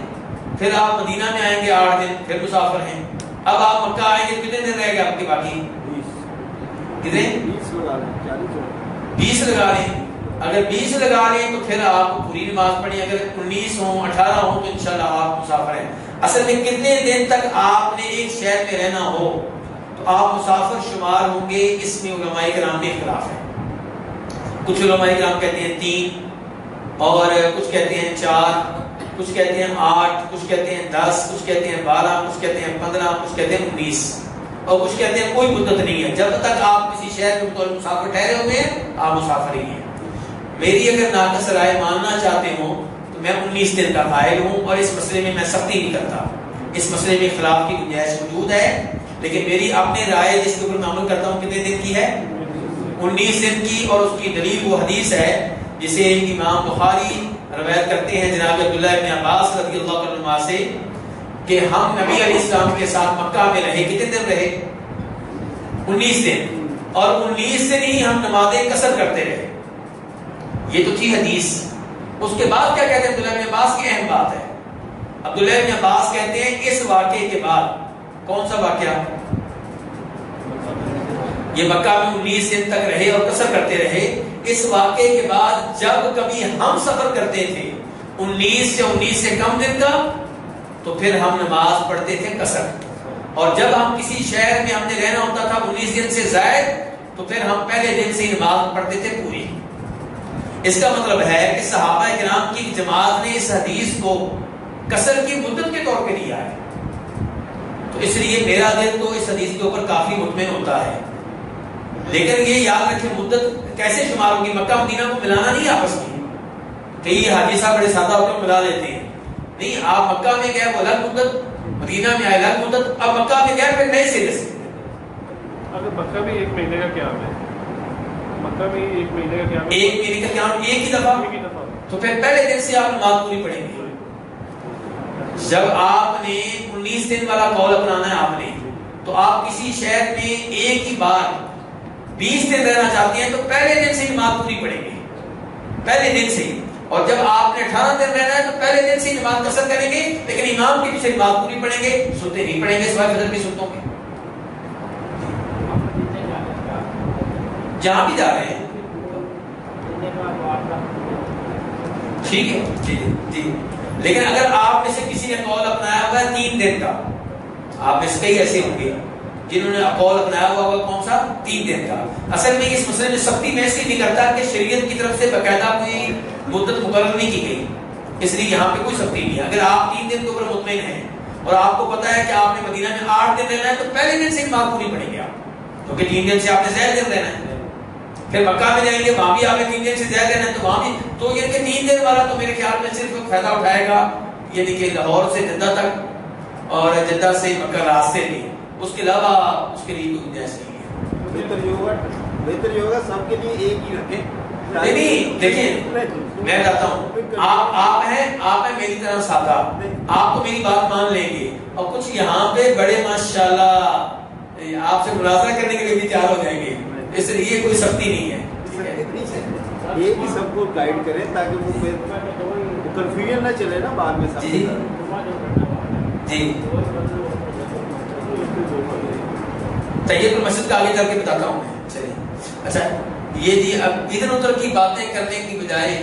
پھر آپ مدینہ میں آئیں گے 8 دن، پھر مسافر ہیں۔ اب آپ مکہ آئیں گے کتنے دن رہ گئے آپ کے باقی؟ 20 لگا لیں۔ اگر 20 لگا لیں تو پھر آپ پوری نماز پڑھیں۔ اگر 19 ہوں 18 ہوں تو انشاءاللہ آپ مسافر ہیں۔ اصل میں کتنے دن تک آپ نے ایک شہر میں رہنا ہو تو آپ مسافر شمار ہوں گے، اس میں علماء کرام میں اختلاف ہے۔ کچھ علماء کرام کہتے ہیں 3 اور کچھ کہتے ہیں 4، کچھ کہتے ہیں 8، کچھ کہتے ہیں 10، کچھ کہتے ہیں 12، کچھ کہتے ہیں 15، کچھ کہتے ہیں 19، اور کچھ کہتے ہیں کوئی مدت نہیں ہے، جب تک آپ کسی شہر میں مسافر ٹھہرے ہوئے ہیں آپ مسافر ہی ہیں۔ میری اگر ناقص رائے ماننا چاہتے ہوں تو میں 19 دن کا قائل ہوں، اور اس مسئلے میں میں سختی نہیں کرتا۔ اس مسئلے میں اختلاف کی گنجائش موجود ہے، لیکن میری اپنی رائے جس کے اوپر میں عمل کرتا ہوں کتنے دن کی ہے؟ 19 دن کی، اور اس کی دلیل وہ حدیث ہے جسے امام بخاری روایت کرتے ہیں جناب عبداللہ ابن عباس رضی اللہ عنہ سے کہ ہم نبی علیہ السلام کے ساتھ مکہ میں رہے، کتنے دن رہے؟ 19 دن، اور 19 دن ہی ہم نمازیں قصر کرتے رہے۔ یہ تو تھی حدیث۔ اس کے بعد کیا کہتے ہیں عبداللہ ابن عباس کی اہم بات ہے۔ عبداللہ ابن عباس کہتے ہیں اس واقعے کے بعد، کون سا واقعہ؟ یہ مکہ میں 19 دن تک رہے اور قصر کرتے رہے۔ اس واقعے کے بعد جب کبھی ہم سفر کرتے تھے 19 سے 19 سے کم دن کا تو پھر ہم نماز پڑھتے تھے قصر، اور جب ہم کسی شہر میں ہم نے رہنا ہوتا تھا 19 دن سے زائد تو پھر ہم پہلے دن سے نماز پڑھتے تھے پوری۔ اس کا مطلب ہے کہ صحابہ کرام کی جماعت نے اس حدیث کو قصر کی مدت کے طور پہ لیا ہے، تو اس لیے میرا دل تو اس حدیث کے اوپر کافی مطمئن ہوتا ہے۔ لیکن یہ یاد رکھیں مدت کیسے شمار ہوگی؟ مکہ مدینہ کو ملانا نہیں آپس میں، کہ یہ حاجی صاحب بڑے سادہ ہوتے ہیں ملا لیتے ہیں، نہیں۔ آپ مکہ میں گئے وہ الگ مدت، مدینہ میں آئے الگ مدت، اب مکہ میں گئے پھر نئے سرے سے۔ اگر مکہ بھی 1 مہینے کا قیام ہے، مکہ بھی 1 مہینے کا قیام ہے، 1 مہینے کا قیام ایک ہی دفعہ، تو پھر پہلے دن سے آپ نماز پوری پڑھیں گے۔ جب آپ نے 19 دن والا قول اپنانا ہے آپ نے، تو آپ کسی شہر میں ایک ہی بار 20 دن رہنا چاہتے ہیں تو پہلے دن سے نماز پوری پڑھیں گے، پہلے دن سے۔ اور جب آپ نے 18 دن رہنا ہے تو پہلے دن سے نماز قصر کریں گے، لیکن امام کے پیچھے نماز پوری پڑھیں گے، سنتے نہیں پڑھیں گے سوائے فجر کی سنتوں کے۔ جہاں بھی جا رہے ہیں ٹھیک ہے جی، لیکن اگر آپ میں سے کسی نے قول اپنایا ہوا ہے 3 دن کا، آپ میں سے کئی ایسے ہوں گے جنہوں نے قول اپنایا ہوا ہوگا کون سا؟ 3 دن کا۔ اصل میں اس مسئلے میں سختی میں اس لیے نہیں کرتا کہ شریعت کی طرف سے باقاعدہ کوئی مدت مقرر نہیں کی گئی، اس لیے یہاں پہ کوئی سختی نہیں ہے۔ اگر آپ 3 دن کے اوپر مطمئن ہیں اور آپ کو پتا ہے کہ آپ نے مدینہ میں 8 دن رہنا ہے تو پہلے دن سے نماز پوری پڑھیں گے آپ، کیونکہ 3 دن سے آپ نے زیادہ دن رہنا ہے۔ پھر مکہ میں جائیں گے وہاں بھی آپ نے 3 دن سے زیادہ رہنا ہے تو وہاں بھی تو یہ کہ 3 دن والا تو میرے خیال میں صرف فائدہ اٹھائے گا یعنی کہ لاہور سے جدہ تک اور جدہ سے مکہ راستے میں، اس کے علاوہ اس کے لیے کوئی گنجائش نہیں ہے۔ بہتر یہ ہوگا سب کے لیے ایک ہی رکھیں۔ نہیں دیکھیں میں بتاتا ہوں، آپ ہیں میری طرح سادہ، آپ تو میری بات مان لیں گے، اور کچھ یہاں پہ بڑے ماشاءاللہ آپ سے مناظرہ کرنے کے لیے بھی تیار ہو جائیں گے، اس لیے کوئی سختی نہیں ہے۔ ایک ہی سب کو گائیڈ کریں تاکہ وہ کنفیوژن نہ چلے نا بعد میں۔ جی جی طیب المسجد کا آگے چل کے بتاتا ہوں میں، چلیے اچھا یہ جی اب ادھر ادھر کی باتیں کرنے کی بجائے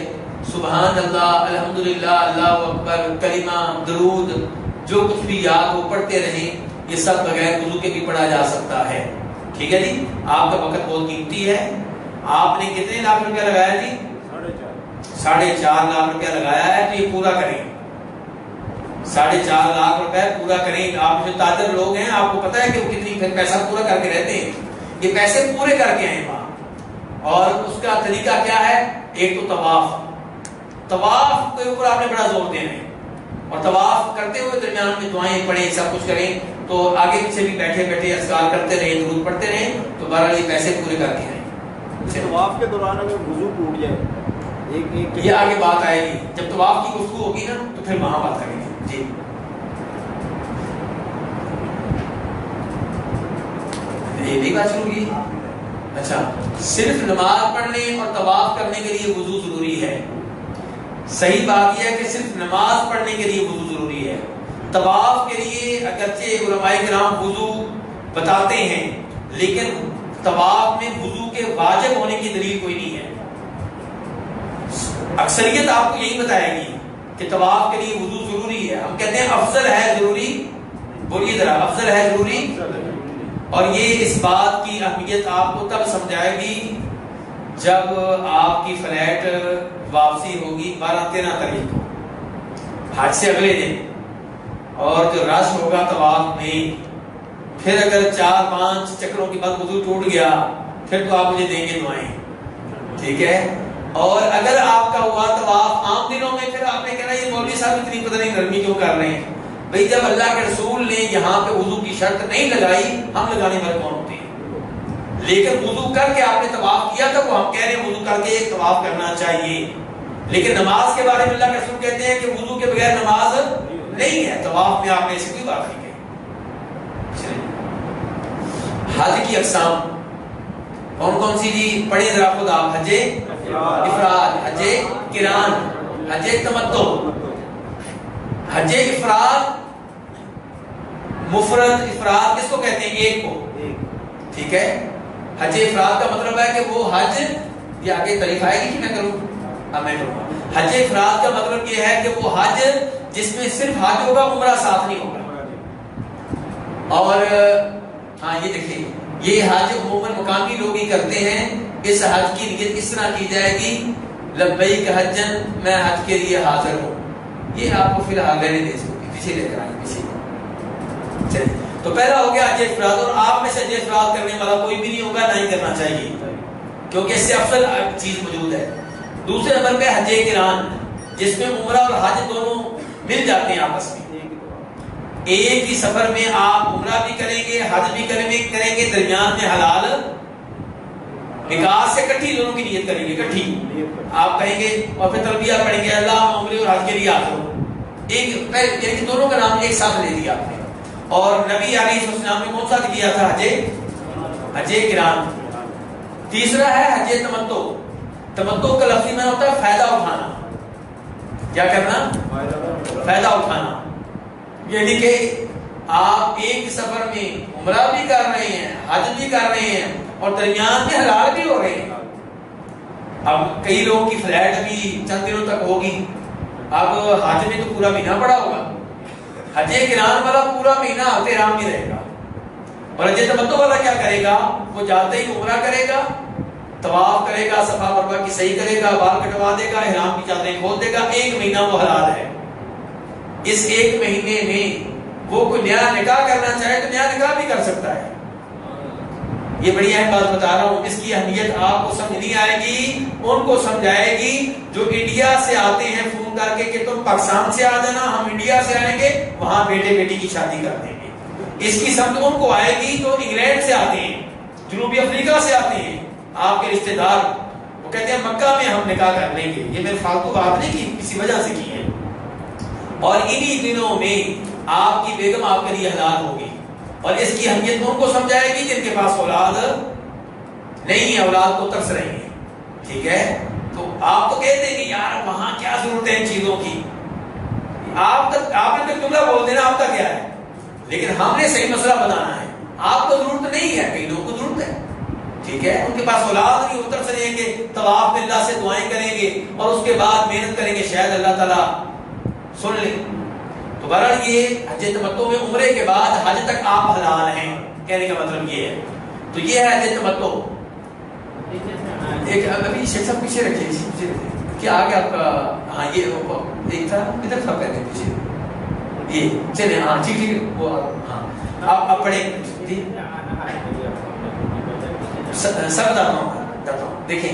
سبحان اللہ، الحمدللہ، اللہ اکبر، کلمہ، درود، جو کچھ بھی یاد ہو پڑھتے رہیں، یہ سب بغیر وضو کے بھی پڑھا جا سکتا ہے، ٹھیک ہے جی۔ آپ کا وقت بہت قیمتی ہے، آپ نے کتنے لاکھ روپیہ لگایا جی؟ 4.5 لاکھ روپیہ لگایا ہے، تو یہ پورا کریں، 4.5 لاکھ روپے پورا کریں۔ آپ جو تاجر لوگ ہیں آپ کو پتا ہے کہ وہ کتنی پیسہ پورا کر کے رہتے ہیں، یہ پیسے پورے کر کے آئے وہاں، اور اس کا طریقہ کیا ہے؟ ایک تو طواف کے اوپر آپ نے بڑا زور دینا ہے، اور طواف کرتے ہوئے درمیان میں دعائیں پڑھیں، سب کچھ کریں، تو آگے پیچھے بھی بیٹھے بیٹھے اذکار کرتے رہیں، درود پڑھتے رہیں، تو بہرحال یہ پیسے پورے کر کے آئیں۔ طواف کے دوران اگر وضو ٹوٹ جائے یہ آگے بات آئے گی جب طواف کی گفتگو ہوگی نا، تو پھر وہاں بات کریں گے جی۔ یہ بھی بات شروع کی، اچھا صرف نماز پڑھنے اور طواف کرنے کے لیے وضو ضروری ہے۔ صحیح بات یہ ہے کہ صرف نماز پڑھنے کے لیے وضو ضروری ہے، طواف کے لیے اگرچہ علماء کرام وضو بتاتے ہیں، لیکن طواف میں وضو کے واجب ہونے کی دلیل کوئی نہیں ہے۔ اکثریت آپ کو یہی بتائے گی کہ طواف کے لیے وضو ضروری ہے، ہم کہتے ہیں افضل ہے ضروری، بولیے ذرا افضل ہے ضروری، اور یہ اس بات کی اہمیت آپ کو تب سمجھائے گی جب آپ کی فلائٹ واپسی ہوگی 12-13 تاریخ کو، حج سے اگلے دن، اور جو رش ہوگا طواف میں، پھر اگر 4-5 چکروں کے بعد وضو ٹوٹ گیا پھر تو آپ مجھے دیں گے دعائیں، ٹھیک ہے۔ اور اگر آپ کا ہوا طواف عام دنوں میں، پھر آپ نے کہنا یہ مولوی صاحب اتنی پتہ نہیں نرمی کیوں کر رہے ہیں؟ بھئی جب اللہ کے رسول نے یہاں پہ وضو کی شرط نہیں لگائی، ہم لگانے والے کون ہوتے ہیں؟ لیکن وضو کر کے آپ نے طواف کیا تھا، وہ ہم کہہ رہے ہیں وضو کر کے طواف کرنا چاہیے، لیکن نماز کے بارے میں اللہ کے رسول کہتے ہیں کہ وضو کے بغیر نماز نہیں ہے، طواف میں آپ نے ایسی کوئی بات نہیں کہی۔ حج کی اقسام کون کون سی جی؟ پڑھیں ذرا خود آپ، حج افراد، حج قران، حج تمتع۔ حج افراد، مفرد افراد کس کو کہتے ہیں؟ ایک کو، ٹھیک ہے۔ حج افراد کا مطلب ہے کہ وہ حج، یہ آگے تعریف آئے گی کہ میں کروں؟ اب میں کروں گا۔ حج افراد کا مطلب یہ ہے کہ وہ حج جس میں صرف حج ہوگا، عمرہ ساتھ نہیں ہوگا۔ اور ہاں یہ دیکھیں، یہ حج عموماً مقامی لوگ ہی کرتے ہیں۔ اس حج کی نیت اس طرح کی جائے گی، لبیک حجن، میں حج کے لیے حاضر ہوں۔ یہ آپ کو فی الحال لینے دے سکتی، پیچھے لے کر آئیں، پیچھے چلیے۔ تو پہلا ہو گیا حج افراد، اور آپ میں سے حج افراد کرنے والا کوئی بھی نہیں ہوگا، نہ ہی کرنا چاہیے، کیونکہ اس سے افضل چیز موجود ہے۔ دوسرے نمبر پہ حج قران، جس میں عمرہ اور حج دونوں مل جاتے ہیں آپس میں، ایک ہی سفر میں آپ عمرہ بھی کریں گے، حج بھی کریں گے، درمیان میں حلال نکاح سے کٹھی دونوں کی نیت کریں گے، کٹھی آپ کہیں گے، اور پھر تلبیہ پڑھیں گے، اللہ عمرے اور حج کے لیے حاضر ہوں، ایک یعنی دونوں کا نام ایک ساتھ لے لیا آپ نے۔ اور نبی علیہ السلام نے کون سا کیا تھا؟ حج قران۔ تیسرا ہے حج تمتع۔ تمتع کا لفظی معنی ہوتا ہے فائدہ اٹھانا۔ کیا کرنا؟ فائدہ اٹھانا، یعنی کہ آپ ایک سفر میں عمرہ بھی کر رہے ہیں، حج بھی کر رہے ہیں، اور درمیان میں حلال بھی ہو رہے ہیں۔ اب کئی لوگوں کی فلائٹ بھی چند دنوں تک ہوگی، اب حج میں تو پورا مہینہ پڑا ہوگا، حج قران والا پورا مہینہ احرام میں رہے گا، اور حج تمتع والا کیا کرے گا؟ وہ جاتے ہی عمرہ کرے گا، طواف کرے گا، صفا مروہ کی صحیح کرے گا، بال کٹوا دے گا، احرام کی چادریں کھول دے گا، ایک مہینہ وہ حلال ہے۔ اس ایک مہینے میں وہ کوئی نیا نکاح کرنا چاہے تو نیا نکاح بھی کر سکتا ہے، یہ بڑی اہم بات بتا رہا ہوں، اس کی اہمیت آپ کو سمجھ نہیں آئے گی، ان کو سمجھائے گی جو انڈیا سے آتے ہیں فون کر کے کہ تم پاکستان سے آ جانا، ہم انڈیا سے آئیں گے، وہاں بیٹے بیٹی کی شادی کر دیں گے۔ اس کی سمجھ ان کو آئے گی جو انگلینڈ سے آتے ہیں، جنوبی افریقہ سے آتے ہیں، آپ کے رشتے دار، وہ کہتے ہیں مکہ میں ہم نکاح کر لیں گے۔ یہ میرے فالتو بات نہیں کی، کسی وجہ سے کی ہے۔ اور انہی دنوں میں آپ کی بیگم آپ کے لیے حلال ہوگی، اور اس کی اہمیت ان کو سمجھائے گی جن کے پاس اولاد نہیں ہے، اولاد کو ترس رہے ہیں، ٹھیک ہے؟ تو آپ تو کہتے ہیں کہ یار وہاں کیا ضرورت ہے ان چیزوں کی، آپ نے تو جملہ بول دینا آپ کا کیا ہے، لیکن ہم نے صحیح مسئلہ بتانا ہے۔ آپ کو ضرورت نہیں ہے، کئی لوگوں کو ضرورت ہے، ٹھیک ہے؟ ان کے پاس اولاد نہیں، وہ ترس رہے ہیں کہ طواف میں اللہ سے دعائیں کریں گے اور اس کے بعد محنت کریں گے، شاید اللہ تعالیٰ سن لیں۔ تو بہرحال یہ حج تمتع میں عمرے کے بعد حج تک آپ حلال ہیں، کہنے کا مطلب یہ ہے۔ تو یہ ہے حج تمتع۔ ایک ابھی شیخ صاحب پیچھے رکھیے، کیا آگے آپ کا، ہاں یہ ایک تھا ادھر تھا کہتے ہیں پیچھے، یہ چلے، ہاں ٹھیک ٹھیک، وہ ہاں آپ پڑھیں جی، سب بتاتا ہوں۔ دیکھیں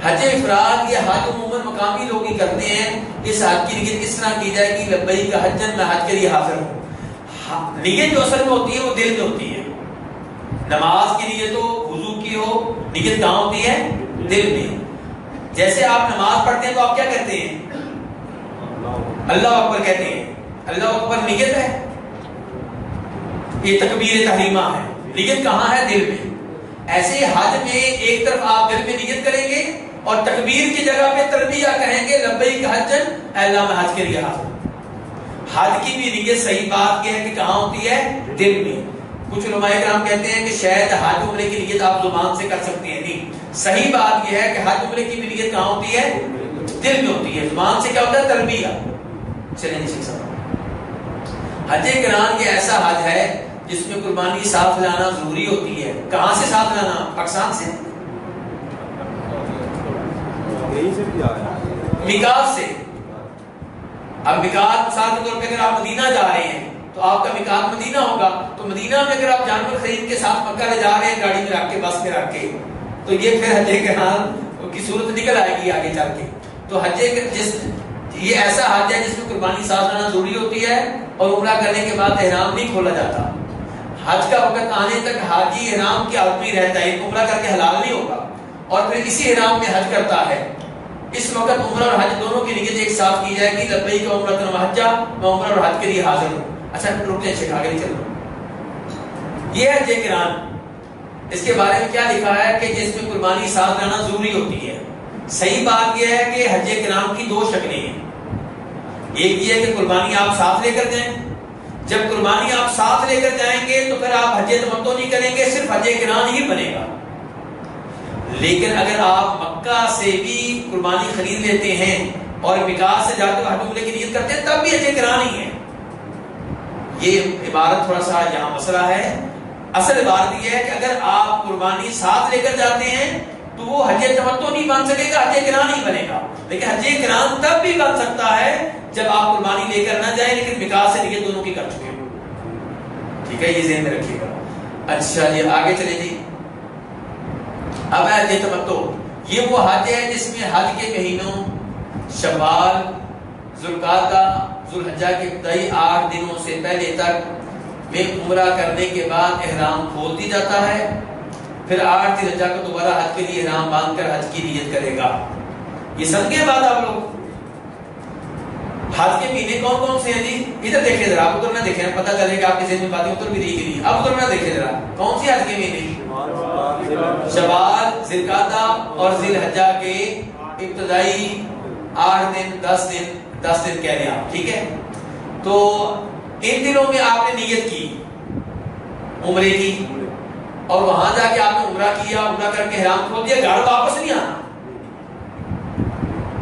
حج افراد یہ حج عموماً مقامی لوگ ہی کرتے ہیں۔ اس حج کی نیت کس طرح کی جائے گی؟ لبیک حجن، میں حج کے لیے حاضر ہوں۔ نیت جو اصل میں ہوتی ہے وہ دل میں ہوتی ہے۔ نماز کی نیت ہو، وضو کی ہو، نیت کہاں ہوتی ہے؟ دل میں۔ جیسے آپ نماز پڑھتے ہیں تو آپ کیا کہتے ہیں؟ اللہ اکبر کہتے ہیں، اللہ اکبر نیت ہے، یہ تکبیر تحریمہ ہے، نیت کہاں ہے؟ دل میں۔ ایسے حج میں ایک طرف آپ دل میں نیت کریں گے اور تکبیر کی جگہ پہ تلبیہ کہیں گے، لبیک حجن، اے اللہ میں حج کے لیے حاضر ہوں۔ حج کی بھی نیت صحیح بات یہ ہے کہ کہاں ہوتی ہے؟ دل میں۔ کچھ علماء کرام کہتے ہیں کہ شاید حج عمرے کی نیت آپ زبان سے کر سکتے ہیں، نہیں، صحیح بات یہ ہے کہ حج عمرے کی بھی نیت کہاں ہوتی ہے؟ دل میں ہوتی ہے۔ زبان سے کیا ہوتا ہے؟ تلبیہ۔ چلیں جی شیخ صاحب، حج قران یہ ایسا حج ہے جس میں قربانی ساتھ لانا ضروری ہوتی ہے۔ کہاں سے ساتھ لانا؟ پاکستان سے، میقات سے۔ اب میقات مثال کے طور پہ اگر آپ مدینہ جا رہے ہیں تو آپ کا میقات مدینہ ہوگا، تو مدینہ میں اگر آپ جانور خرید کے ساتھ مکہ لے جا رہے ہیں گاڑی میں رکھ کے، بس میں رکھ کے، تو یہ پھر حج قران کی صورت نکل آئے گی آگے چل کے۔ تو یہ ایسا حج ہے جس میں قربانی ساتھ لانا ضروری ہوتی ہے، اور عمرہ کرنے کے بعد احرام نہیں کھولا جاتا۔ حج کا وقت آنے تک حاجی احرام کی حالت میں رہتا ہے، عمرہ کر کے حلال نہیں ہوگا، اور پھر اسی احرام میں حج کرتا ہے۔ اس وقت عمرہ اور حج دونوں کی نیت ایک ساتھ کی جائے گی، لبیک عمرۃ و حجہ، میں عمرہ اور حج کے لیے حاضر ہوں۔ اچھا رکتے ہیں، آگے نہیں چلو۔ یہ حج قران، اس کے بارے میں کیا لکھا ہے کہ جس میں قربانی ساتھ لانا ضروری ہوتی ہے۔ صحیح بات یہ ہے کہ حج قران کی دو شکلیں ہیں۔ ایک یہ ہے کہ قربانی آپ ساتھ لے کر جائیں، جب قربانی آپ ساتھ لے کر جائیں گے تو پھر آپ حج تمتع نہیں کریں گے، صرف حج قران ہی بنے گا۔ لیکن اگر آپ مکہ سے بھی قربانی خرید لیتے ہیں اور میقات سے جا کر حج عمرے کی نیت کرتے ہیں، تب بھی حج قران ہی ہے۔ یہ عبارت تھوڑا سا یہاں مسئلہ ہے۔ اصل عبارت یہ ہے کہ اگر آپ قربانی ساتھ لے کر جاتے ہیں تو وہ حج تمتع نہیں بن سکے گا، حج قران ہی بنے گا۔ لیکن حج قران تب بھی بن سکتا ہے جب آپ قربانی لے کر نہ جائیں لیکن میقات سے نیت دونوں کی کر چکے ہیں، ٹھیک ہے؟ یہ ذہن میں رکھیے گا۔ اچھا جی آگے چلیں جی۔ اب حج تمتع، یہ وہ حج ہے جس میں حج کے مہینوں شوال، ذوالقعدہ، ذوالحجہ کے ابتدائی 8 دنوں سے پہلے تک میں عمرہ کرنے کے بعد احرام کھول دی جاتا ہے، پھر 8 ذی الحجہ کو دوبارہ حج کے لیے احرام باندھ کر حج کی نیت کرے گا۔ یہ سمجھے بات آپ لوگ؟ حج کے مہینے کون کون سے ہیں جی؟ ادھر دیکھیں ذرا، ادھر میں دیکھیں، پتہ چلے گا آپ کے ذہن میں باتیں اتر بھی رہی گی۔ اب ادھر میں دیکھیں ذرا، کون سی حج کے مہینے؟ شوال، ذی القعدہ اور ذی الحجہ کے ابتدائی 8 دن، 10 دن کہہ رہے ہیں آپ، ٹھیک ہے؟ تو ان دنوں میں آپ نے نیت کی عمرے کی، اور وہاں جا کے آپ نے عمرہ کیا، عمرہ کر کے احرام کھول دیا، گھر واپس نہیں آنا۔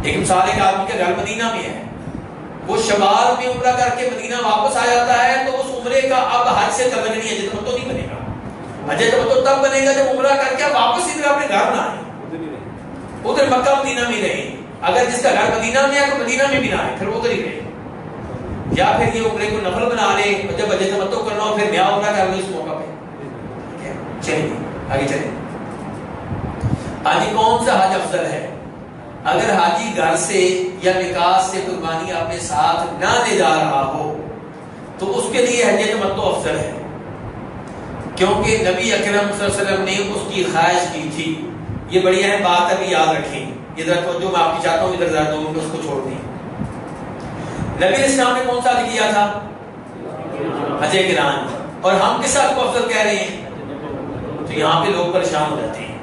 ایک مثال، ایک آدمی کا گھر مدینہ میں ہے، وہ شوال میں عمرہ کر کے مدینہ واپس آ جاتا ہے، تو اس عمرے کا اب حج سے تعلق نہیں ہے، حج تمتع نہیں بنے گا۔ حج تمتع تب بنے گا جب عمرہ کر کے واپس ادھر اپنے گھر نہ آئے، ادھر مکہ مدینہ میں رہے۔ اگر جس کا گھر مدینہ میں ہے تو مدینہ میں بھی نہ آئے، پھر ادھر ہی رہے، یا پھر یہ عمرے کو نفل بنا لے، جب حج تمتع کرنا ہو پھر نیا عمرہ کر لے اس موقع پہ۔ چلیے آگے چلیں. حاجی کون سا حج افضل ہے؟ اگر حاجی گھر سے یا نکاح سے قربانی اپنے ساتھ نہ لے جا رہا ہو تو اس کے لیے حج تمتع افضل ہے، کیونکہ نبی اکرم صلی اللہ علیہ وسلم نے اس کی خواہش کی تھی. یہ بڑی اہم بات ہے، یاد رکھیں. یہ ذرا توجہ میں آپ کی چاہتا ہوں، ادھر ذرا 2 منٹ اس کو چھوڑ دیں. نبی اسلام نے کون سا حج کیا تھا؟ حج قران. اور ہم کس حج کو افضل کہہ رہے ہیں؟ تو یہاں پہ لوگ پریشان ہو جاتے ہیں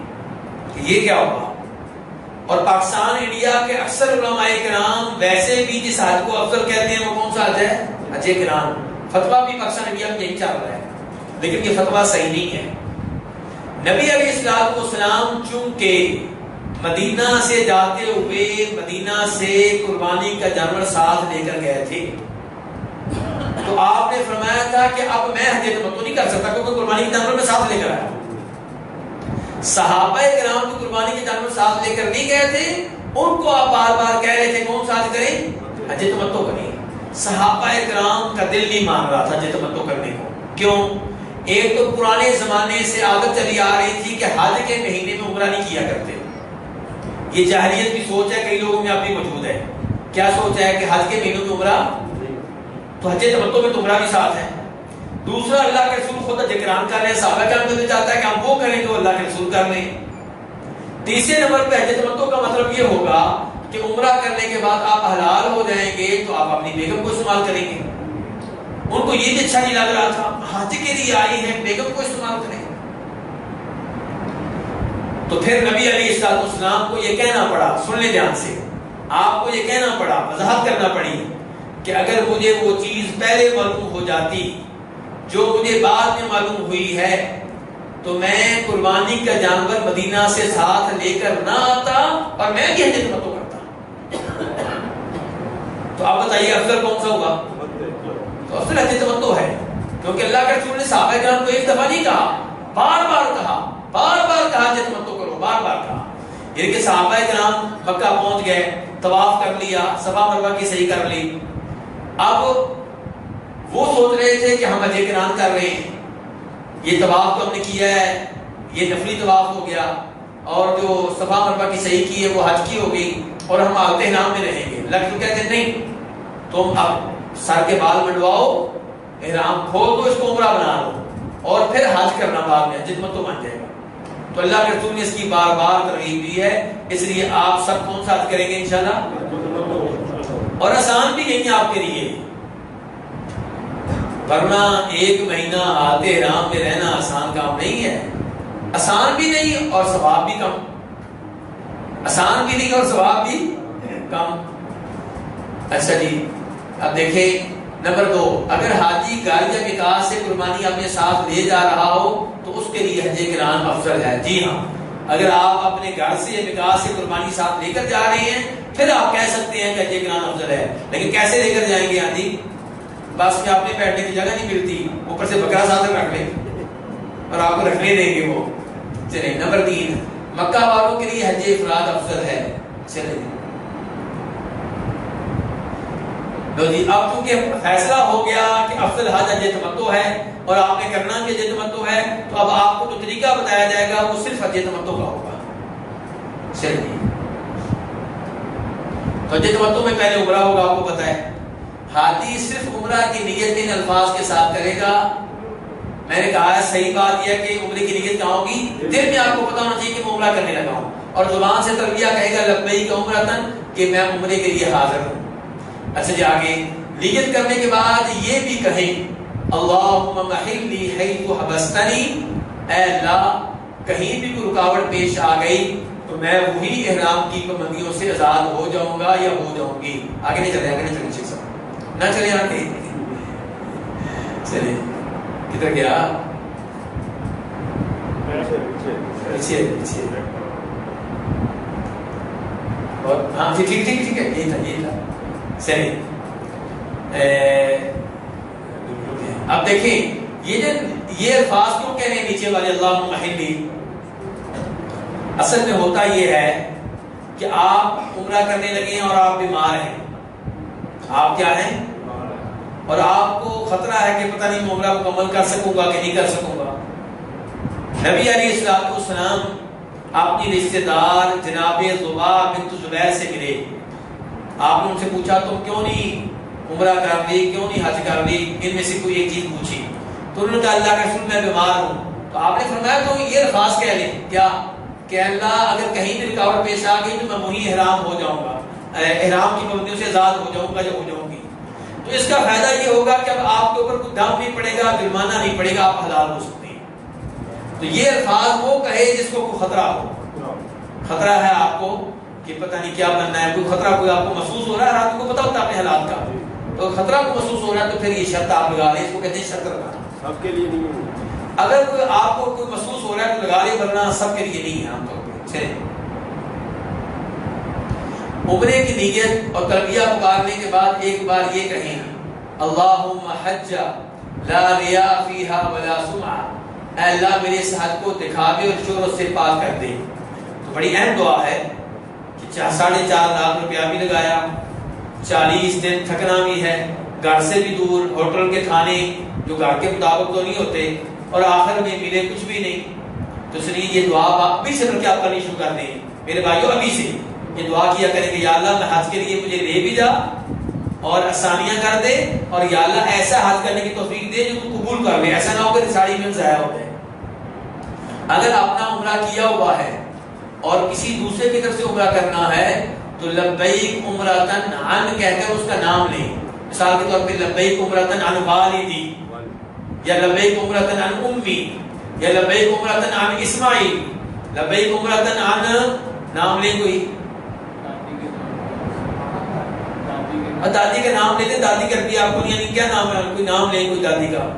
کہ یہ کیا ہوگا. اور پاکستان انڈیا کے اکثر علماء کرام ویسے بھی جس حج کو افضل کہتے ہیں وہ کون سا حج ہے؟ حج قران. فتویٰ بھی پاکستان انڈیا میں یہی چل رہا ہے، لیکن یہ فتویٰ صحیح نہیں ہے. نبی علیہ السلام چونکہ مدینہ سے جاتے ہوئے مدینہ سے قربانی کا جانور ساتھ لے کر گئے تھے، تو آپ نے فرمایا تھا کہ اب میں حج تمتع نہیں کر سکتا کیونکہ قربانی کے جانور میں ساتھ لے کر آیا. صحابہ کرام جو قربانی کے جانور ساتھ لے کر نہیں گئے تھے ان کو آپ بار بار کہہ رہے تھے کون سا حج کریں؟ حج تمتع کریں. صحابہ کرام کا دل نہیں مان رہا تھا حج تمتع کرنے کو. کیوں؟ ایک تو پرانے زمانے سے عادت چلی آ رہی تھی کہ حج کے مہینے میں عمرہ نہیں کیا کرتے. یہ جاہلیت کی سوچ ہے، کئی لوگوں میں اب بھی موجود ہے. کیا سوچ ہے کہ حج کے مہینوں میں عمرہ، تو حج تمتع میں تو عمرہ بھی ساتھ ہے. دوسرا، اللہ کے رسول خود حج قران کر رہے ہیں، صحابہ کرام کو چاہتا ہے کہ ہم وہ کریں جو اللہ کے رسول کر رہے ہیں. تیسرے نمبر پہ حج تمتع کا مطلب یہ ہوگا کہ عمرہ کرنے کے بعد آپ حلال ہو جائیں گے تو آپ اپنی بیگم کو استعمال کریں گے. ان کو یہ اچھا نہیں لگ رہا تھا، حج کے لیے آئی ہیں بیگم کو استعمال کریں. تو پھر نبی علیہ السلام کو یہ کہنا پڑا، سن لیں دھیان سے، آپ کو یہ کہنا پڑا، وضاحت کرنا پڑی کہ اگر مجھے وہ چیز پہلے معلوم ہو جاتی جو مجھے بعد میں معلوم ہوئی ہے تو میں قربانی کا جانور مدینہ سے ساتھ لے کر نہ آتا اور میں بھی حج تمتع کرتا. تو آپ بتائیے افضل کون سا ہوگا؟ تو افضل حج تمتع ہے، کیونکہ اللہ کے رسول نے صحابہ کرام کو ایک دفعہ نہیں کہا، بار بار کہا حج تمتع کرو، بار بار کہا. یعنی کہ صحابہ کرام مکہ پہنچ گئے، طواف کر لیا، صفا مروہ کی صحیح کر لی. اب وہ سوچ رہے تھے کہ ہم حج قران کر رہے ہیں، یہ طواف تو ہم نے کیا ہے، یہ نفلی طواف ہو گیا، اور جو صفا مروہ کی صحیح کی ہے وہ حج کی ہو گئی، اور ہم حالت احرام میں رہیں گے. اللہ تو کہتے ہیں نہیں، تم اب سر کے بال منڈواؤ، احرام کھول دو، اس کو عمرہ بنا لو اور پھر حج کرنا بعد میں، حج تمتع بن جائے گا. تو اللہ کے رسول نے اس کی بار بار ترغیب دی ہے، اس لیے آپ سب کون سا حج کریں گے انشاءاللہ. اور آسان بھی نہیں ہے آپ کے لیے، ورنہ 1 مہینہ حالت احرام میں رہنا آسان کام نہیں ہے. آسان بھی نہیں اور ثواب بھی کم، آسان بھی نہیں اور ثواب بھی کم. اچھا جی، اب دیکھیں نمبر 2، اگر حاجی گھر یا نکاح سے قربانی اپنے ساتھ لے جا رہا ہو تو اس کے لیے حج قران افضل ہے. جی ہاں، اگر آپ اپنے گھر سے یا نکاح سے قربانی ساتھ لے کر جا رہے ہیں پھر آپ کہہ سکتے ہیں کہ حج قران افضل ہے. لیکن کیسے لے کر جائیں گے؟ ہاں جی، بس میں اپنے بیٹھنے کی جگہ نہیں ملتی، اوپر سے بکرا ساتھ رکھ لیں اور آپ کو رکھنے دیں گے وہ. چلیں نمبر 3، مکہ والوں کے لیے حج افراد افضل ہے. چلیں لو جی، اب چونکہ فیصلہ ہو گیا کہ افضل حج حج تمتع ہے اور آپ نے کرنا کہ حج تمتع ہے، تو اب آپ کو جو طریقہ بتایا جائے گا وہ صرف حج تمتع کا ہوگا. چلیے، تو حج تمتع میں پہلے عمرہ ہوگا، آپ کو پتہ ہے. حاجی صرف عمرہ کی نیت ان الفاظ کے ساتھ کرے گا. میں نے کہا ہے صحیح بات یہ ہے کہ عمرے کی نیت کہاں ہوگی؟ دل میں آپ کو پتا ہونا چاہیے کہ میں عمرہ کرنے لگا ہوں، اور زبان سے تلبیہ کہے گا لبیک عمرۃ، کہ میں عمرے کے لیے حاضر ہوں. اچھا جی، آگے نیت کرنے کے بعد یہ بھی کہیں اللہم محلی حیث حبستنی، اے اللہ کہیں بھی کوئی رکاوٹ پیش آ گئی تو میں وہی احرام کی پابندیوں سے آزاد ہو جاؤں گا یا ہو جاؤں گی. آگے نہیں چلے، آگے نہیں چلے، شیخ صاحب نہ چلے، آگے چلے. کدھر گیا؟ پیچھے پیچھے. اور ہاں ٹھیک ٹھیک ٹھیک ہے، یہ تھا یہ تھا. صحیح. اب دیکھیں یہ الفاظ کیوں کہہ رہے ہیں نیچے والے اللہم محلی؟ اصل میں ہوتا یہ ہے کہ آپ عمرہ کرنے لگے ہیں اور آپ بیمار ہیں. آپ کیا ہیں؟ اور آپ کو خطرہ ہے کہ پتہ نہیں میں عمرہ مکمل کر سکوں گا کہ نہیں کر سکوں گا. نبی علیہ السلام اپنی رشتہ دار جناب زبا بنت زبیر سے ملے. آپ نے ان سے پوچھا تم کیوں نہیں عمرہ کر لی, کیوں نہیں حج کر لی, ان میں سے کوئی ایک چیز پوچھی. تو انہوں نے کہا اللہ کا رسول میں بیمار ہوں. تو آپ نے فرمایا تو یہ درخواست کہہ لیں کیا کہ اللہ اگر کہیں بھی رکاوٹ پیش آ گئی تو میں وہیں احرام ہو جاؤں گا, احرام کی پابندیوں سے آزاد ہو جاؤں گا یا ہو جاؤں گی. تو اس کا فائدہ یہ ہوگا کہ اب آپ کے اوپر کوئی دم نہیں پڑے گا, جرمانہ نہیں پڑے گا, آپ حلال ہو سکتے ہیں. تو یہ الفاظ وہ کہے جس کو کوئی خطرہ ہو. خطرہ ہے آپ کو کہ پتہ نہیں کیا بننا ہے, کوئی خطرہ کوئی آپ کو محسوس ہو رہا ہے, آپ کو پتہ ہوتا ہے اپنے حالات کا, تو خطرہ کو محسوس ہو رہا ہے تو پھر یہ شرط آپ لگا لیں, اس کو کہتے ہیں شرط لگانا. سب کے لیے نہیں ہے. اگر کوئی آپ کو کوئی محسوس ہو رہا ہے تو لگا لیں, ورنہ سب کے لیے نہیں ہے عام طور پہ. چلیں, عمرے کی نیت اور تلبیہ پکارنے کے بعد ایک بار یہ کہیں اللہم حج لا ریاء فیہا ولا سمعہ, اے اللہ میرے اس حج کو دکھاوے اور شہرت سے پاک کر دے. تو بڑی اہم دعا ہے کہ 4.5 لاکھ روپیہ بھی لگایا, 40 دن تھکنا بھی ہے, گھر سے بھی دور, ہوٹل کے کھانے جو گھر کے مطابق تو نہیں ہوتے, اور آخر میں ملے کچھ بھی نہیں. تو اس لیے یہ دعا ابھی سے بلکہ آپ کرنی شروع کر دیں میرے بھائیوں, ابھی سے یہ دعا کیا کریں کہ یا اللہ میں حج کے لیے مجھے لے بھی جا اور آسانیاں کر دے, اور یا اللہ ایسا حج کرنے کی توفیق دے جو تو قبول کر لے, ایسا نہ ہو کہ ساری میں ضائع ہو جائے. اگر اپنا عمرہ کیا ہوا ہے اور کسی دوسرے کی طرف سے عمرہ کرنا ہے تو لبیک عمرتن عن کہہ کر اس کا نام لیں. مثال کے طور پہ لبیک عمرتن عن والدی, یا لبیک عمرتن عن امی, یا لبیک عمرتن عن اسماعیل, لبیک عمرتن عن نام لیں کوئی, اور دادی کا نام لیتے, دادی کرتی آپ کو, یعنی کیا نام ہے, کوئی نام لیں کوئی دادی کا,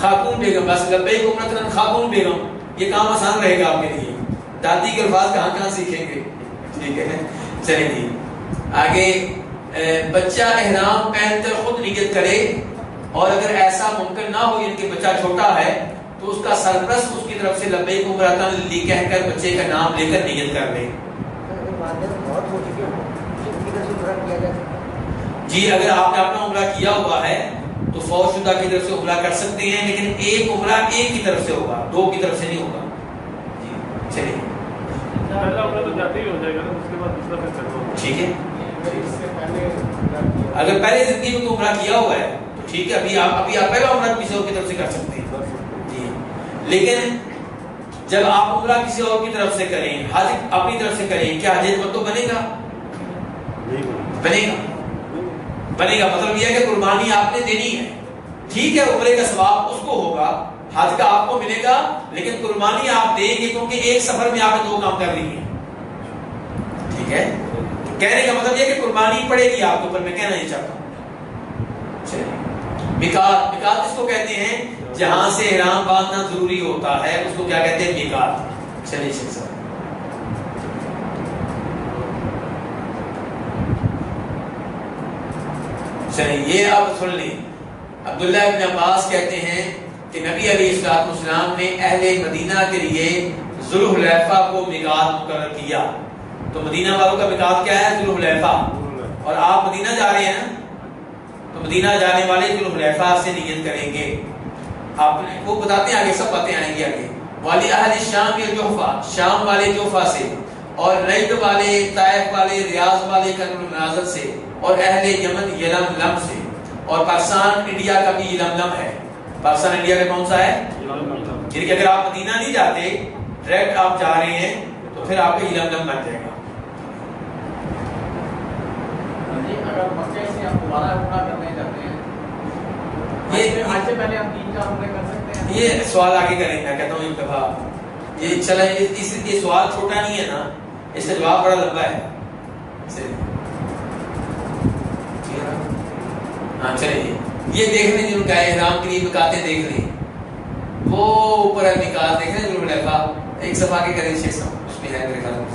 خاتون بیگم, بس لبیک عمرتن عن خاتون بیگم, یہ کام آسان رہے گا آپ کے لیے. دادی کے الفاظ کہاں کہاں سیکھیں گے. ٹھیک ہے, چلیں جی آگے. بچہ احرام پہنتے خود نیت کرے, اور اگر ایسا ممکن نہ ہو یعنی کہ بچہ چھوٹا ہے تو اس کا سرپرست اس کی طرف سے لبیک عمرتن لی کہہ کر بچے کا نام لے کر نیت کر لے. جی اگر آپ نے اپنا عمرہ کیا ہوا ہے تو فوج شدہ کی طرف سے عمرہ کر سکتے ہیں, لیکن ایک عمرہ ایک کی طرف سے ہوگا, 2 کی طرف سے نہیں ہوگا. جی چلیے, پہلا عمرہ تو جاتے ہی ہو جائے گا نا, اس کے بعد دوسرا پھر کرو. ٹھیک ہے. اگر پہلے زندگی میں عمرہ کیا ہوا ہے تو ٹھیک ہے, ابھی آپ پہلا عمرہ کسی اور کی طرف سے کر سکتے ہیں. جی لیکن جب آپ عمرہ کسی اور کی طرف سے کریں, حج اپنی طرف سے کریں, کیا حج مت تو بنے گا؟ بنے گا. مطلب یہ ہے کہ قربانی آپ نے دینی ہے. ٹھیک ہے, عمرے کا ثواب اس کو ہوگا, حج کا آپ کو ملے گا, لیکن قربانی آپ دیں گے کیونکہ ایک سفر میں آپ نے 2 کام کر لی ہیں. ٹھیک ہے, کہنے کا مطلب یہ کہ قربانی پڑے گی آپ کے اوپر, میں کہنا یہ چاہتا ہوں. میقات, میقات اس کو کہتے ہیں جہاں سے احرام باندھنا ضروری ہوتا ہے, اس کو کیا کہتے ہیں؟ میقات. چلیے شیخ صاحب, چلیے یہ اب سن لیں. عبداللہ ابن عباس کہتے ہیں کہ نبی علیہ السلام نے اہل مدینہ کے لیے ذوالحلیفہ کو میقات مقرر کیا. تو مدینہ والوں کا میقات کیا ہے؟ ذوالحلیفہ. اور آپ مدینہ جا رہے ہیں نا, تو مدینہ جانے والے ذوالحلیفہ سے نیت کریں گے. آپ نے وہ بتاتے ہیں, آگے سب باتیں آئیں گی آگے. والی اہل شام یا جوفہ, شام والے جوفہ سے, اور نجد والے, طائف والے, ریاض والے کرن المنازل سے, اور اہل یمن یلملم سے, اور پاکستان انڈیا کا بھی یلملم ہے. پاکستان انڈیا کا کون سا ہے؟ یعنی کہ اگر آپ مدینہ نہیں جاتے, ڈائریکٹ آپ جا رہے ہیں تو پھر آپ کا یلملم بن جائے گا. اگر مکے سے ہم دوبارہ عمرہ کرنے جاتے ہیں, آج سے پہلے ہم 3-4 عمرے کر سکتے ہیں. یہ سوال آگے کریں, میں کہتا ہوں ایک دفعہ یہ چلا, یہ سوال چھوٹا نہیں ہے نا, اس کا جواب بڑا لمبا ہے. ہاں چلیے, یہ دیکھ لیں جن کا احرام کے لیے میقاتیں دیکھ لیں, وہ اوپر میقات دیکھ لیں ذوالحلیفہ. ایک صفحہ آگے کریں شیخ صاحب, اس میں ہے میرے خیال میں.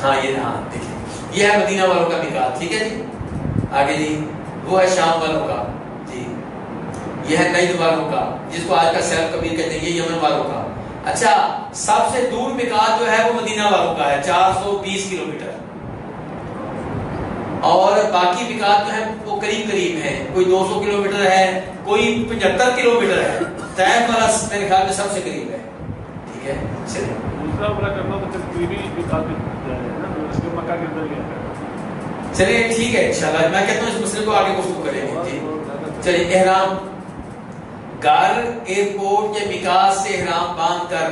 ہاں یہ, ہاں دیکھیں, یہ ہے مدینہ والوں کا میقات. ٹھیک ہے جی, آگے جی وہ ہے شام والوں کا, جی یہ ہے نجد والوں کا, جس کو آج کا سیل کبیر کہتے ہیں, یہ یمن والوں کا. اچھا, سب سے دور میقات جو ہے وہ مدینہ والوں کا ہے, 420 کلومیٹر. اور باقی میقات جو ہے وہ قریب قریب ہیں, کوئی 200 کلومیٹر ہے, کوئی 75 کلومیٹر ہے. طائف والا میرے خیال میں سب سے قریب ہے. ٹھیک ہے چلیں. دوسرا عمرہ کرنا تو پھر کوئی بھی نکال کے جائے نا اس کے مکہ کے اندر گیا. چلیے ٹھیک ہے انشاءاللہ میں کہتا ہوں اس مسئلے کو آگے گفتگو کریں گے. جی چلیے احرام گھر ایئرپورٹ یا میقات سے احرام باندھ کر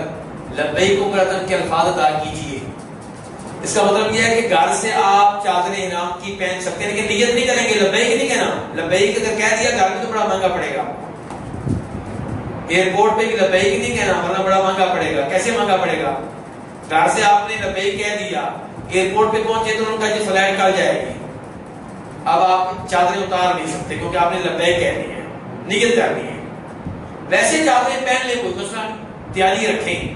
لبیک عمرۃ کے الفاظ ادا کیجیے. اس کا مطلب یہ ہے کہ گھر سے آپ چادر احرام کی پہن سکتے ہیں لیکن نیت نہیں کریں گے. لبیک نہیں کہنا. لبیک اگر کہہ دیا گھر میں تو بڑا مہنگا پڑے گا. ایئرپورٹ پہ بھی لبیک نہیں کہنا ورنہ بڑا مہنگا پڑے گا. کیسے مہنگا پڑے گا؟ گھر سے آپ نے لبیک کہہ دیا, ایئرپورٹ پہ پہنچے تو ان کا جو فلائٹ کل جائے گی. اب آپ چادریں اتار نہیں سکتے کیونکہ آپ نے لبیک کہہ دی ہے, نیت کرنی ہے. ویسے چادریں پہن لیں کوئی مسئلہ نہیں, تیاری رکھیں.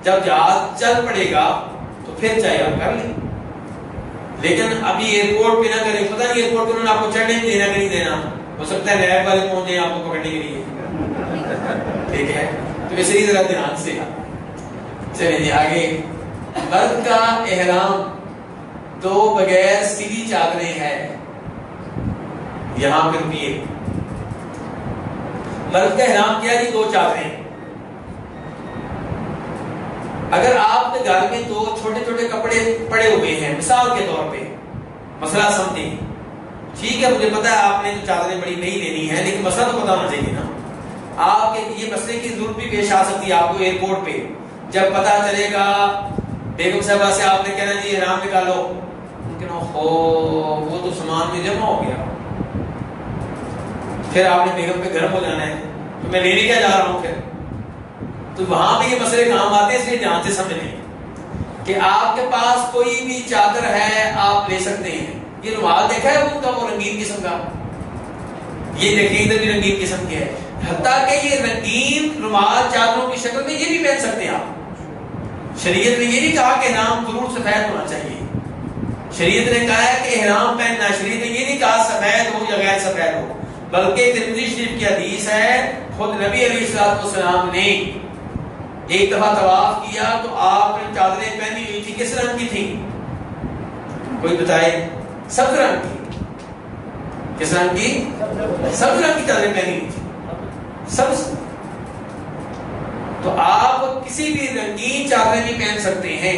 جب جہاز چل پڑے گا تو پھر چاہے آپ کر لیں, لیکن ابھی ایئرپورٹ پہ نہ کریں. پتہ نہیں ایئرپورٹ پہ انہوں نے آپ کو چڑھنے بھی دینا کہ نہیں دینا. ہو سکتا ہے نیب والے پہنچ جائیں آپ کو پکڑنے کے لیے. ٹھیک ہے تو اسے ہی ذرا دھیان سے. چلیں جی آگے. مرد کا احرام دو بغیر سیدھی چادریں ہیں. یہاں پہ رکیے. مرد کا احرام کیا جی؟ دو چادریں. اگر آپ کے گھر میں دو چھوٹے چھوٹے کپڑے پڑے ہوئے ہیں مثال کے طور پہ, مسئلہ سمجھیں. ٹھیک ہے مجھے پتا ہے آپ نے چادریں بڑی نہیں لینی ہے لیکن مسئلہ تو پتا ہونا چاہیے نا. آپ کے یہ مسئلے کی ضرورت بھی پیش آ سکتی ہے آپ کو ایئرپورٹ پہ. جب پتا چلے گا بیگم صاحبہ سے آپ نے کہنا جی احرام نکالو, ممکن وہ تو سامان میں جمع ہو گیا, پھر آپ نے بیگم پہ گرم ہو جانا ہے تو میں لینے کیا جا رہا ہوں. پھر تو وہاں پہ یہ مسئلے کام آتے ہیں, اس لیے دھیان سے سمجھ لیں کہ آپ کے پاس کوئی بھی چادر ہے آپ لے سکتے ہیں. یہ رومال دیکھا ہے ان کا وہ رنگین قسم کا, یہ دیکھیں ادھر بھی رنگین قسم کے ہے. حتیٰ کہ یہ رنگین رومال چادروں کی شکل میں یہ بھی پہن سکتے ہیں آپ. شریعت نے یہ نہیں کہا کہ احرام ضرور سفید ہونا چاہیے. شریعت نے کہا ہے کہ احرام پہننا. شریعت نے یہ نہیں کہا سفید ہو یا غیر سفید ہو, بلکہ ترمذی شریف کی حدیث ہے خود نبی علیہ السلام نے ایک دفعہ طواف کیا تو آپ نے چادریں پہنی ہوئی تھی. کس رنگ کی تھی کوئی بتائے؟ سبز رنگ کی. کس رنگ کی؟ سبز رنگ کی چادریں پہنی ہوئی تھی. سبز. تو آپ کسی بھی رنگین چادریں بھی پہن سکتے ہیں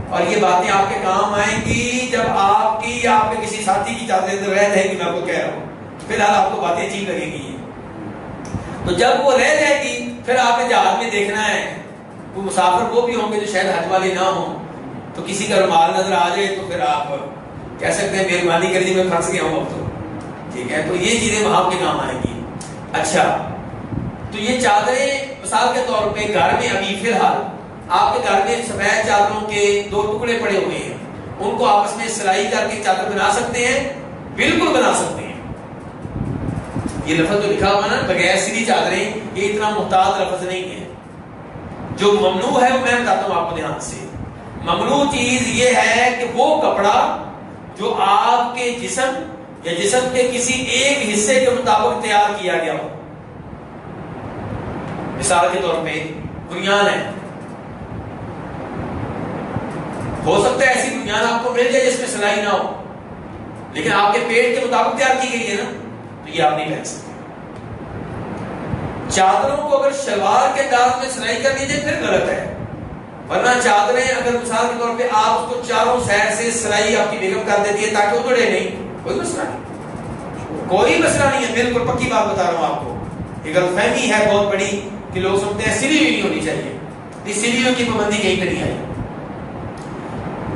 اور یہ باتیں آپ کے کام آئیں گی جب آپ کی یا آپ کے کسی ساتھی کی چادریں اندر رہ جائے گی. میں آپ کو کہہ رہا ہوں فی الحال آپ کو باتیں عجیب لگیں گی. تو جب وہ رہ جائے گی پھر آپ نے جہاز میں دیکھنا ہے, کوئی مسافر وہ بھی ہوں گے جو شاید حج والے نہ ہوں, تو کسی کا رومال نظر آ جائے تو پھر آپ کہہ سکتے ہیں مہربانی کر دیجیے میں پھنس گیا ہوں اب تو. ٹھیک ہے تو یہ چیزیں وہاں کے کام آئیں گی. اچھا تو یہ چادریں مثال کے طور پہ گھر میں ابھی فی الحال آپ کے گھر میں سفید چادروں کے دو ٹکڑے پڑے ہوئے ہیں, ان کو آپس میں سلائی کر کے چادر بنا سکتے ہیں. بالکل بنا سکتے ہیں. یہ لفظ تو لکھا ہوا نا بغیر سیدھی چادریں, یہ اتنا محتاط لفظ نہیں ہے. جو ممنوع ہے وہ میں بتاتا ہوں آپ کو دھیان سے. ممنوع چیز یہ ہے کہ وہ کپڑا جو آپ کے جسم یا جسم کے کسی ایک حصے کے مطابق تیار کیا گیا ہو. مثال کے طور پہ بنیان ہے, ہو سکتا ہے ایسی بنیان آپ کو مل جائے جس میں سلائی نہ ہو, لیکن آپ کے پیٹ کے مطابق تیار کی گئی ہے نا, تو یہ آپ نہیں پہن سکتے. چادروں کو اگر شلوار کے انداز میں سلائی کر دیجیے پھر غلط ہے, ورنہ چادریں اگر مثال کے طور پہ آپ اس کو چاروں سائڈ سے سلائی آپ کی بیگم کر دیتی ہے تاکہ اترے نہیں, کوئی مسئلہ نہیں. کوئی مسئلہ نہیں ہے. بالکل پکی بات بتا رہا ہوں آپ کو. یہ غلط فہمی ہے بہت بڑی کہ لوگ سمجھتے ہیں سلی ہوئی نہیں ہونی چاہیے. اس سلیوں کی پابندی کہیں پہ نہیں آئی.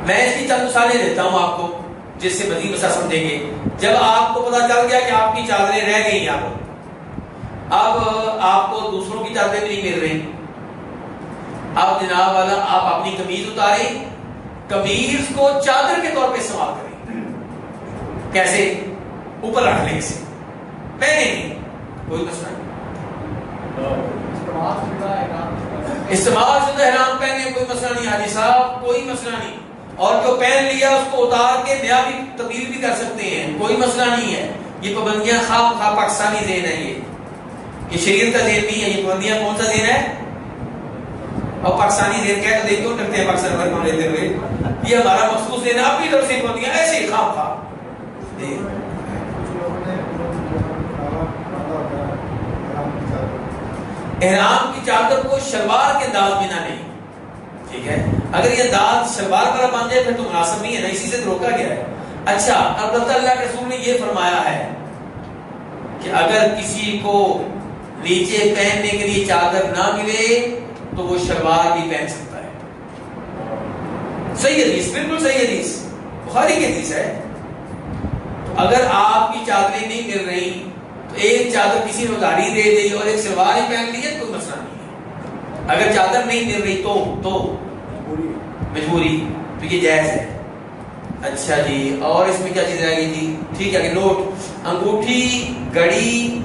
میں اس کی چند مثالیں دیتا ہوں آپ کو جس سے مزید مسئلہ سمجھیں گے. جب آپ کو پتا چل گیا کہ آپ کی چادریں رہ گئی ہیں, اب آپ کو دوسروں کی چادریں بھی نہیں مل رہی, اب جناب والا آپ اپنی قمیض اتاریں, قمیض کو چادر کے طور پہ استعمال کریں. کیسے؟ اوپر رکھ لیں, اسے پہنے نہیں, کوئی مسئلہ نہیں. استعمال شدہ احرام پہنے کوئی مسئلہ نہیں حاجی صاحب, کوئی مسئلہ نہیں. اور جو پہن لیا اس کو اتار کے نیا بھی تبدیل بھی کر سکتے ہیں, کوئی مسئلہ نہیں ہے. یہ پابندیاں خواہ پاکستانی ذہن ہے, یہ شریعت کا ذہن نہیں ہے. یہ پابندیاں کون سا ذہن ہے؟ اور پاکستانی ذہن کہہ تو دیکھو ڈرتے ہیں پاکستان بھر میں لیتے ہوئے. یہ ہمارا مخصوص ذہن ہے, اپنی طرف سے پابندیاں ایسے ہی خواہ. احرام کی چادر کو شلوار کے انداز میں نہ نہیں، ٹھیک ہے؟ اگر یہ انداز شلوار پر باندھ جائے پھر تو مناسب نہیں ہے نا، اسی سے روکا گیا ہے۔ اچھا، البتہ اللہ کے رسول نے یہ فرمایا ہے کہ اگر کسی کو نیچے پہننے کے لیے چادر نہ ملے تو وہ شلوار بھی پہن سکتا ہے۔ صحیح حدیث، بالکل صحیح حدیث، بخاری کی حدیث ہے۔ تو اگر آپ کی چادریں نہیں مل رہی تو ایک چادر کسی نے ادھاری دے دی اور ایک شلوار ہی پہن لی ہے، کوئی مسئلہ نہیں ہے۔ اگر چادر نہیں مل رہی تو مجبوری، تو یہ جائز ہے۔ اچھا جی، اور اس میں کیا چیز رہ گئی تھی؟ ٹھیک ہے کہ نوٹ، انگوٹھی، گھڑی،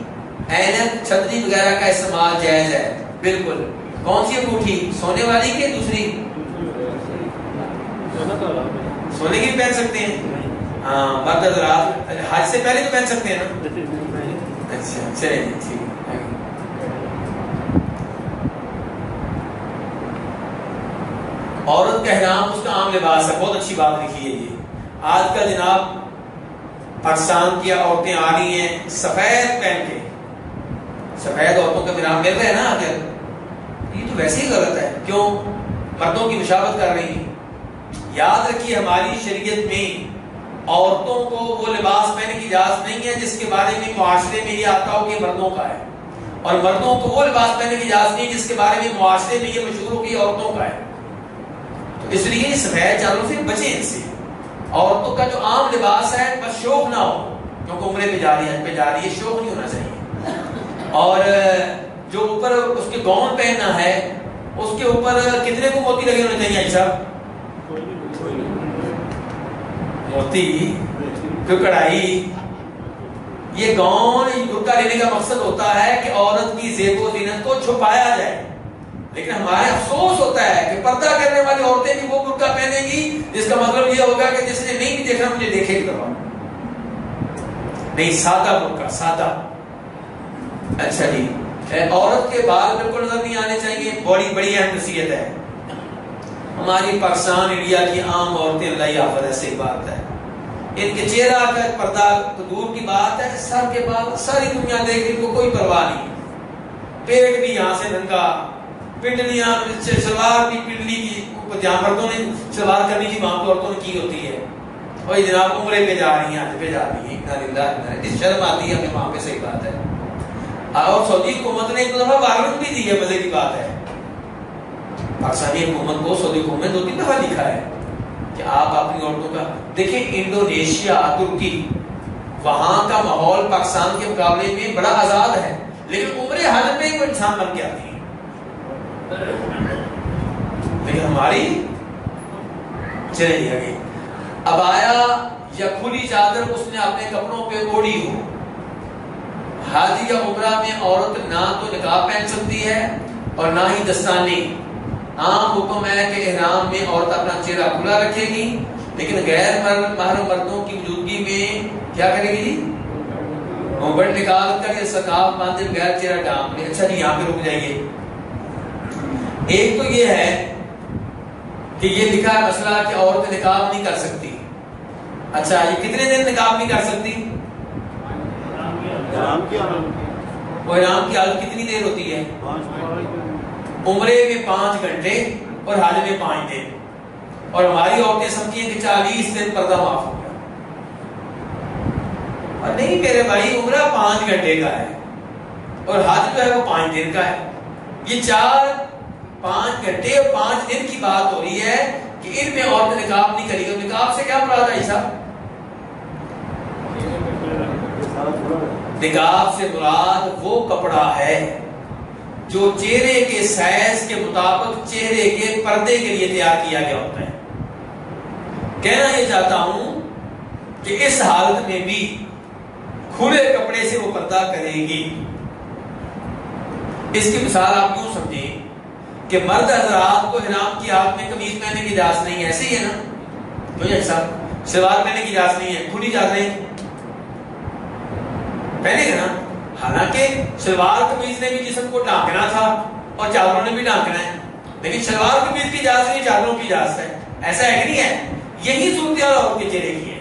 اینک، چھتری وغیرہ کا استعمال جائز ہے، بالکل۔ کون سی انگوٹھی؟ سونے والی کہ دوسری؟ سونے کی بھی پہن سکتے ہیں، ہاں، مرد حضرات حج سے پہلے تو پہن سکتے ہیں نا۔ اچھا چلیں جی، ٹھیک ہے۔ عورت کا احرام اس کا عام لباس ہے، بہت اچھی بات لکھی ہے یہ۔ آج کل جناب پاکستان کی عورتیں آ رہی ہیں سفید پہن کے، سفید عورتوں کا احرام مل رہا ہے نا آخر، یہ تو ویسے ہی غلط ہے، کیوں؟ مردوں کی مشابہت کر رہی ہیں۔ یاد رکھیے ہماری شریعت میں عورتوں کو وہ لباس پہننے کی اجازت نہیں ہے جس کے بارے میں معاشرے میں یہ آتا ہو کہ مردوں کا ہے، اور مردوں کو وہ لباس پہننے کی اجازت نہیں جس کے بارے میں معاشرے میں یہ مشہور ہو کہ عورتوں کا ہے۔ تو اس لیے سفید چادروں سے بچیں ان سے۔ عورتوں کا جو عام لباس ہے بس شوق نہ ہو، کیونکہ عمرے پہ جا رہی ہے، حج پہ جا رہی ہے، شوق نہیں ہونا چاہیے۔ اور جو اوپر اس کے گاؤن پہننا ہے اس کے اوپر کتنے کو موتی لگے ہونے چاہیے؟ اچھا موتی، پھر کڑھائی۔ یہ گاؤن برقع لینے کا مقصد ہوتا ہے کہ عورت کی زیب و زینت کو چھپایا جائے، لیکن ہمارے افسوس ہوتا ہے کہ پردہ کرنے والی عورتیں بھی وہ برقع پہنیں گی جس کا مطلب یہ ہوگا کہ جس نے نہیں بھی دیکھا مجھے دیکھے کی طرح نہیں، سادہ برقع، سادہ۔ اچھا جی، عورت کے بال بالکل نظر نہیں آنے چاہیے، بڑی اہم نصیحت ہے۔ ہماری پاکستان انڈیا کی عام عورتیں اللہ ہی حافظ، ایسی بات ہے، ان کے چہرہ کا پردہ تو دور کی بات ہے، سر کے بال ساری دنیا دیکھ رہی، کو کوئی پرواہ نہیں، پیٹ بھی یہاں سے ننگا، پنڈلیاں، شلوار بھی پنڈلی کی، جہاں مردوں نے شلوار کرنی تھی وہاں عورتوں نے کی ہوتی ہے، اور جناب عمرے پہ جا رہی ہیں، حج پہ جا رہی ہیں، شرم آتی ہے ہمیں وہاں پہ، صحیح بات ہے۔ اور سعودی حکومت نے ایک دفعہ وارنٹ بھی دی ہے، مزے کی بات ہے، پاکستانی حکومت کو سعودی حکومت نے 2-3 دفعہ لکھا ہے کہ آپ اپنی عورتوں کا دیکھیں۔ انڈونیشیا، ترکی، وہاں کا ماحول پاکستان کے مقابلے میں بڑا آزاد ہے، لیکن عمرے حج میں کوئی انسان بن کے آتی ہے، لیکن ہماری چلے جی آگے۔ عبایا یا کھلی چادر اس نے اپنے کپڑوں پہ اوڑھی ہو، حج یا عمرہ میں عورت نہ تو نقاب پہن سکتی ہے اور نہ ہی دستانے۔ عام حکم ہے کہ احرام میں عورت اپنا چہرہ کھلا رکھے گی، لیکن غیر محرم مردوں کی موجودگی میں کیا کرے گی؟ گھونگھٹ نکال کر یا سقاف باندھے بغیر چہرہ ڈھانپ لے۔ اچھا جی، یہاں پہ رک جائیے۔ ایک تو یہ ہے کہ یہ لکھا ہے مسئلہ کہ عورت نقاب نہیں کر سکتی۔ اچھا، یہ کتنے دن نقاب نہیں کر سکتی؟ احرام کی حالت کتنی دیر ہوتی ہے؟ عمرے میں 5 گھنٹے اور حج میں 5 دن، اور ہماری عورتیں سمجھتی ہیں کہ 40 دن پردہ معاف ہو گیا، اور نہیں میرے بھائی، عمرہ 5 گھنٹے کا ہے اور حج جو ہے وہ 5 دن کا ہے۔ یہ 5 گھنٹے اور 5 دن کی بات ہو رہی ہے کہ ان میں عورت نقاب نہیں کرے گی۔ نقاب سے کیا مراد ہے صاحب؟ نقاب سے مراد وہ کپڑا ہے جو چہرے کے سائز کے مطابق چہرے کے پردے کے لیے تیار کیا گیا ہوتا ہے۔ کہنا یہ چاہتا ہوں کہ اس حالت میں بھی کھلے کپڑے سے وہ پردہ کرے گی۔ اس کی مثال آپ کیوں سمجھیں کہ مرد حضرات کو احرام کی حالت میں قمیض پہننے کی اجازت نہیں ہے، ایسے ہی ہے نا؟ کیوں جی صاحب؟ شلوار پہننے کی اجازت نہیں ہے، کھلی چادریں پہنے گا نا؟ حالانکہ شلوار قمیض نے بھی جسم کو ڈھانکنا تھا اور چادروں نے بھی ڈھانکنا ہے، لیکن شلوار قمیض کی اجازت نہیں، چادروں کی اجازت ہے۔ ایسا ہے کہ نہیں ہے؟ یہی صورتحال عورت کے چہرے کی ہے۔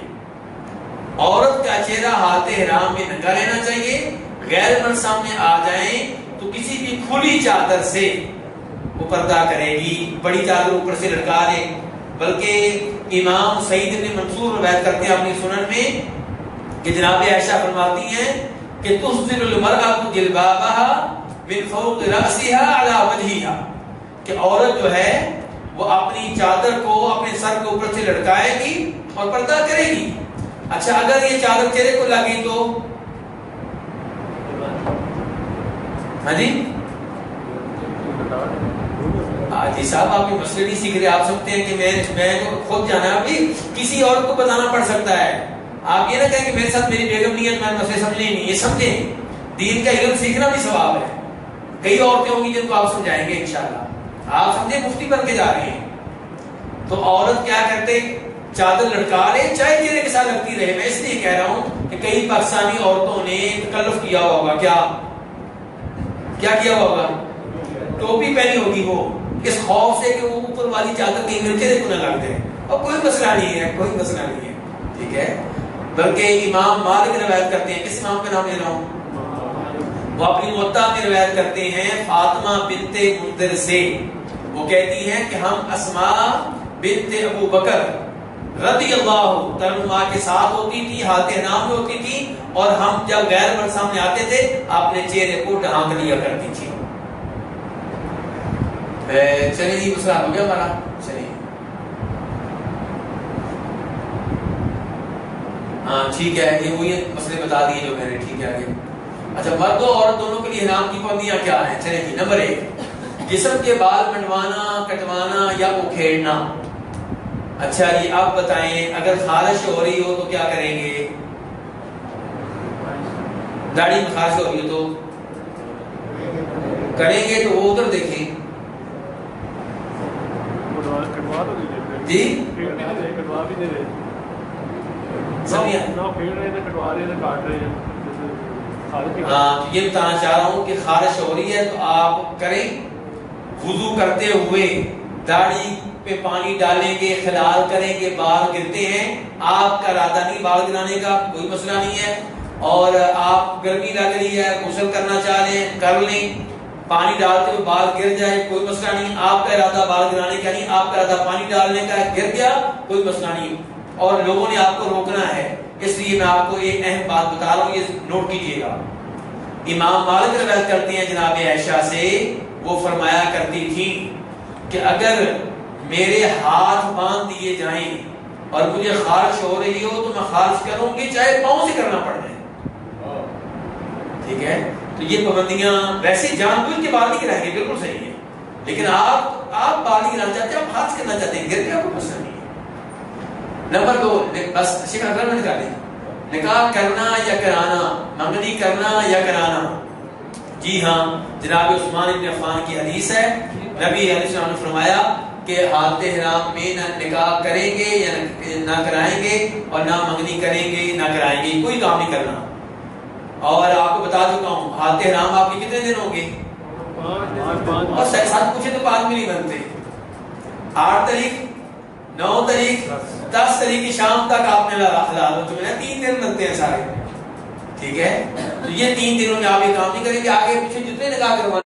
عورت کا چہرہ حالت احرام میں ننگا رہنا چاہیے، غیر مرد سامنے آ جائیں تو تو کسی بھی کھلی چادر سے وہ پردہ کرے گی، بڑی چادر اوپر سے لٹکا دے. بلکہ امام سعید بن منصور روایت کرتے ہیں اپنی سنن میں کہ جناب عائشہ فرماتی ہیں کہ تسدل المرأة جلبابها من فوق رأسها على وجهها، کہ عورت جو ہے وہ اپنی چادر کو اپنے سر کے اوپر سے لٹکائے گی اور پردہ کرے گی. اچھا اگر یہ چادر چہرے کو لگی تو ہاں جی جی صاحب آپ یہ مسئلے نہیں سیکھ رہے. آپ سمجھتے ہیں کہ میں خود جانا بھی کسی اور کو بتانا پڑ سکتا ہے. آپ یہ نہ کہیں کہ میرے ساتھ میری بیگم نہیں ہے میں مسئلے سمجھنے نہیں. یہ سمجھیں دین کا علم سیکھنا بھی ثواب ہے. کئی عورتیں ہوں گی جن کو آپ سمجھائیں گے انشاءاللہ. آپ سمجھیں مفتی بن کے جا رہے ہیں. تو عورت کیا کرتے چادر لٹکا لے چاہے چہرے کے ساتھ لگتی رہے. میں اس لیے کہہ رہا ہوں کہ کئی پاکستانی عورتوں نے تکلف کیا ہوگا. کیا کیا ہوگا؟ ٹوپی پہنی ہوگی وہ اس خوف سے کہ وہ اوپر والی چادر کہیں میرے چہرے کو نہ لگ جائے. اور کوئی مسئلہ نہیں ہے، کوئی مسئلہ نہیں ہے. ٹھیک ہے. بلکہ امام مالک روایت کرتے ہیں، کس امام کا نام لے رہا ہوں، وہ اپنی موطا میں روایت کرتے ہیں فاطمہ بنت منذر سے. وہ کہتی ہیں کہ ہم اسماء بنت ابو بکر رضی اللہ تعالیٰ کے ساتھ ہوتی تھی، حالت احرام میں ہوتی تھی، اور ہم جب غیر مرد سامنے آتے تھے اپنے چہرے کو ڈھانک لیا کرتی تھی. چلیے جی مسئلہ ہو گیا ہمارا. چلیے ہاں ٹھیک ہے. یہ وہی مسئلے بتا دیے جو میں نے. ٹھیک ہے آگے. اچھا مرد و عورت دونوں کے لیے احرام کی پابندیاں کیا ہیں؟ چلیں جی. نمبر 1 جسم کے بال منڈوانا کٹوانا یا اکھیڑنا. اچھا جی آپ بتائیں اگر خارش ہو رہی ہو تو کیا کریں گے؟ داڑھی میں خارش ہو رہی ہو تو کریں گے تو وہ ادھر دیکھیں جی ہاں. یہ بتانا چاہ رہا ہوں کہ خارش ہو رہی ہے تو آپ کریں. وضو کرتے ہوئے داڑھی پہ پانی ڈالیں گے، خلال کریں گے، بال گرتے ہیں، آپ کا ارادہ نہیں بال گرانے کا، کوئی مسئلہ نہیں ہے. اور آپ گرمی لگ رہی ہے غسل کرنا چاہ رہے ہیں کر لیں. پانی ڈالتے ہوئے بال گر جائے کوئی مسئلہ نہیں. آپ کا ارادہ بال گرانے کا نہیں، آپ کا ارادہ پانی ڈالنے کا، گر گیا کوئی مسئلہ نہیں. اور لوگوں نے آپ کو روکنا ہے اس لیے میں آپ کو ایک اہم بات بتا رہا ہوں، یہ نوٹ کیجئے گا. امام مالک روایت کرتے ہیں جناب عائشہ سے، وہ فرمایا کرتی تھی کہ اگر میرے ہاتھ باندھ دیے جائیں اور مجھے خارش ہو رہی ہو تو میں خارش کروں گی چاہے پاؤں سے کرنا پڑ جائے. ٹھیک ہے. تو یہ پابندیاں ویسے جان بوجھ کے بال نہیں گرائیں گے بالکل صحیح ہے، لیکن آپ بال نہیں گرانا چاہتے، آپ خارش کرنا چاہتے ہیں، گر گیا کوئی مسئلہ نہیں ہے. نمبر 2 بس شیخ اگر میں نکالیں نکاح کرنا یا کرانا، منگنی کرنا یا کرانا. جی ہاں جناب عثمان بن عفان کی حدیث ہے، نبی علیہ السلام نے فرمایا کہ حالت احرام میں نہ نکاح کریں گے یا نہ کرائیں گے اور نہ منگنی کریں گے نہ کرائیں گے، کوئی کام نہیں کرنا. اور آپ کو بتا چکا ہوں حالت احرام آپ کے کتنے دن ہوں گے؟ اور ساتھ پوچھے تو بعد میں نہیں بنتے. 8 تاریخ 9 تاریخ 10 تاریخ کی شام تک آپ نے حلال ہو چکے ہیں. 3 دن بنتے ہیں سارے. ٹھیک ہے. تو یہ 3 دنوں میں آپ یہ کام نہیں کریں گے. آگے پیچھے جتنے نکاح کروانے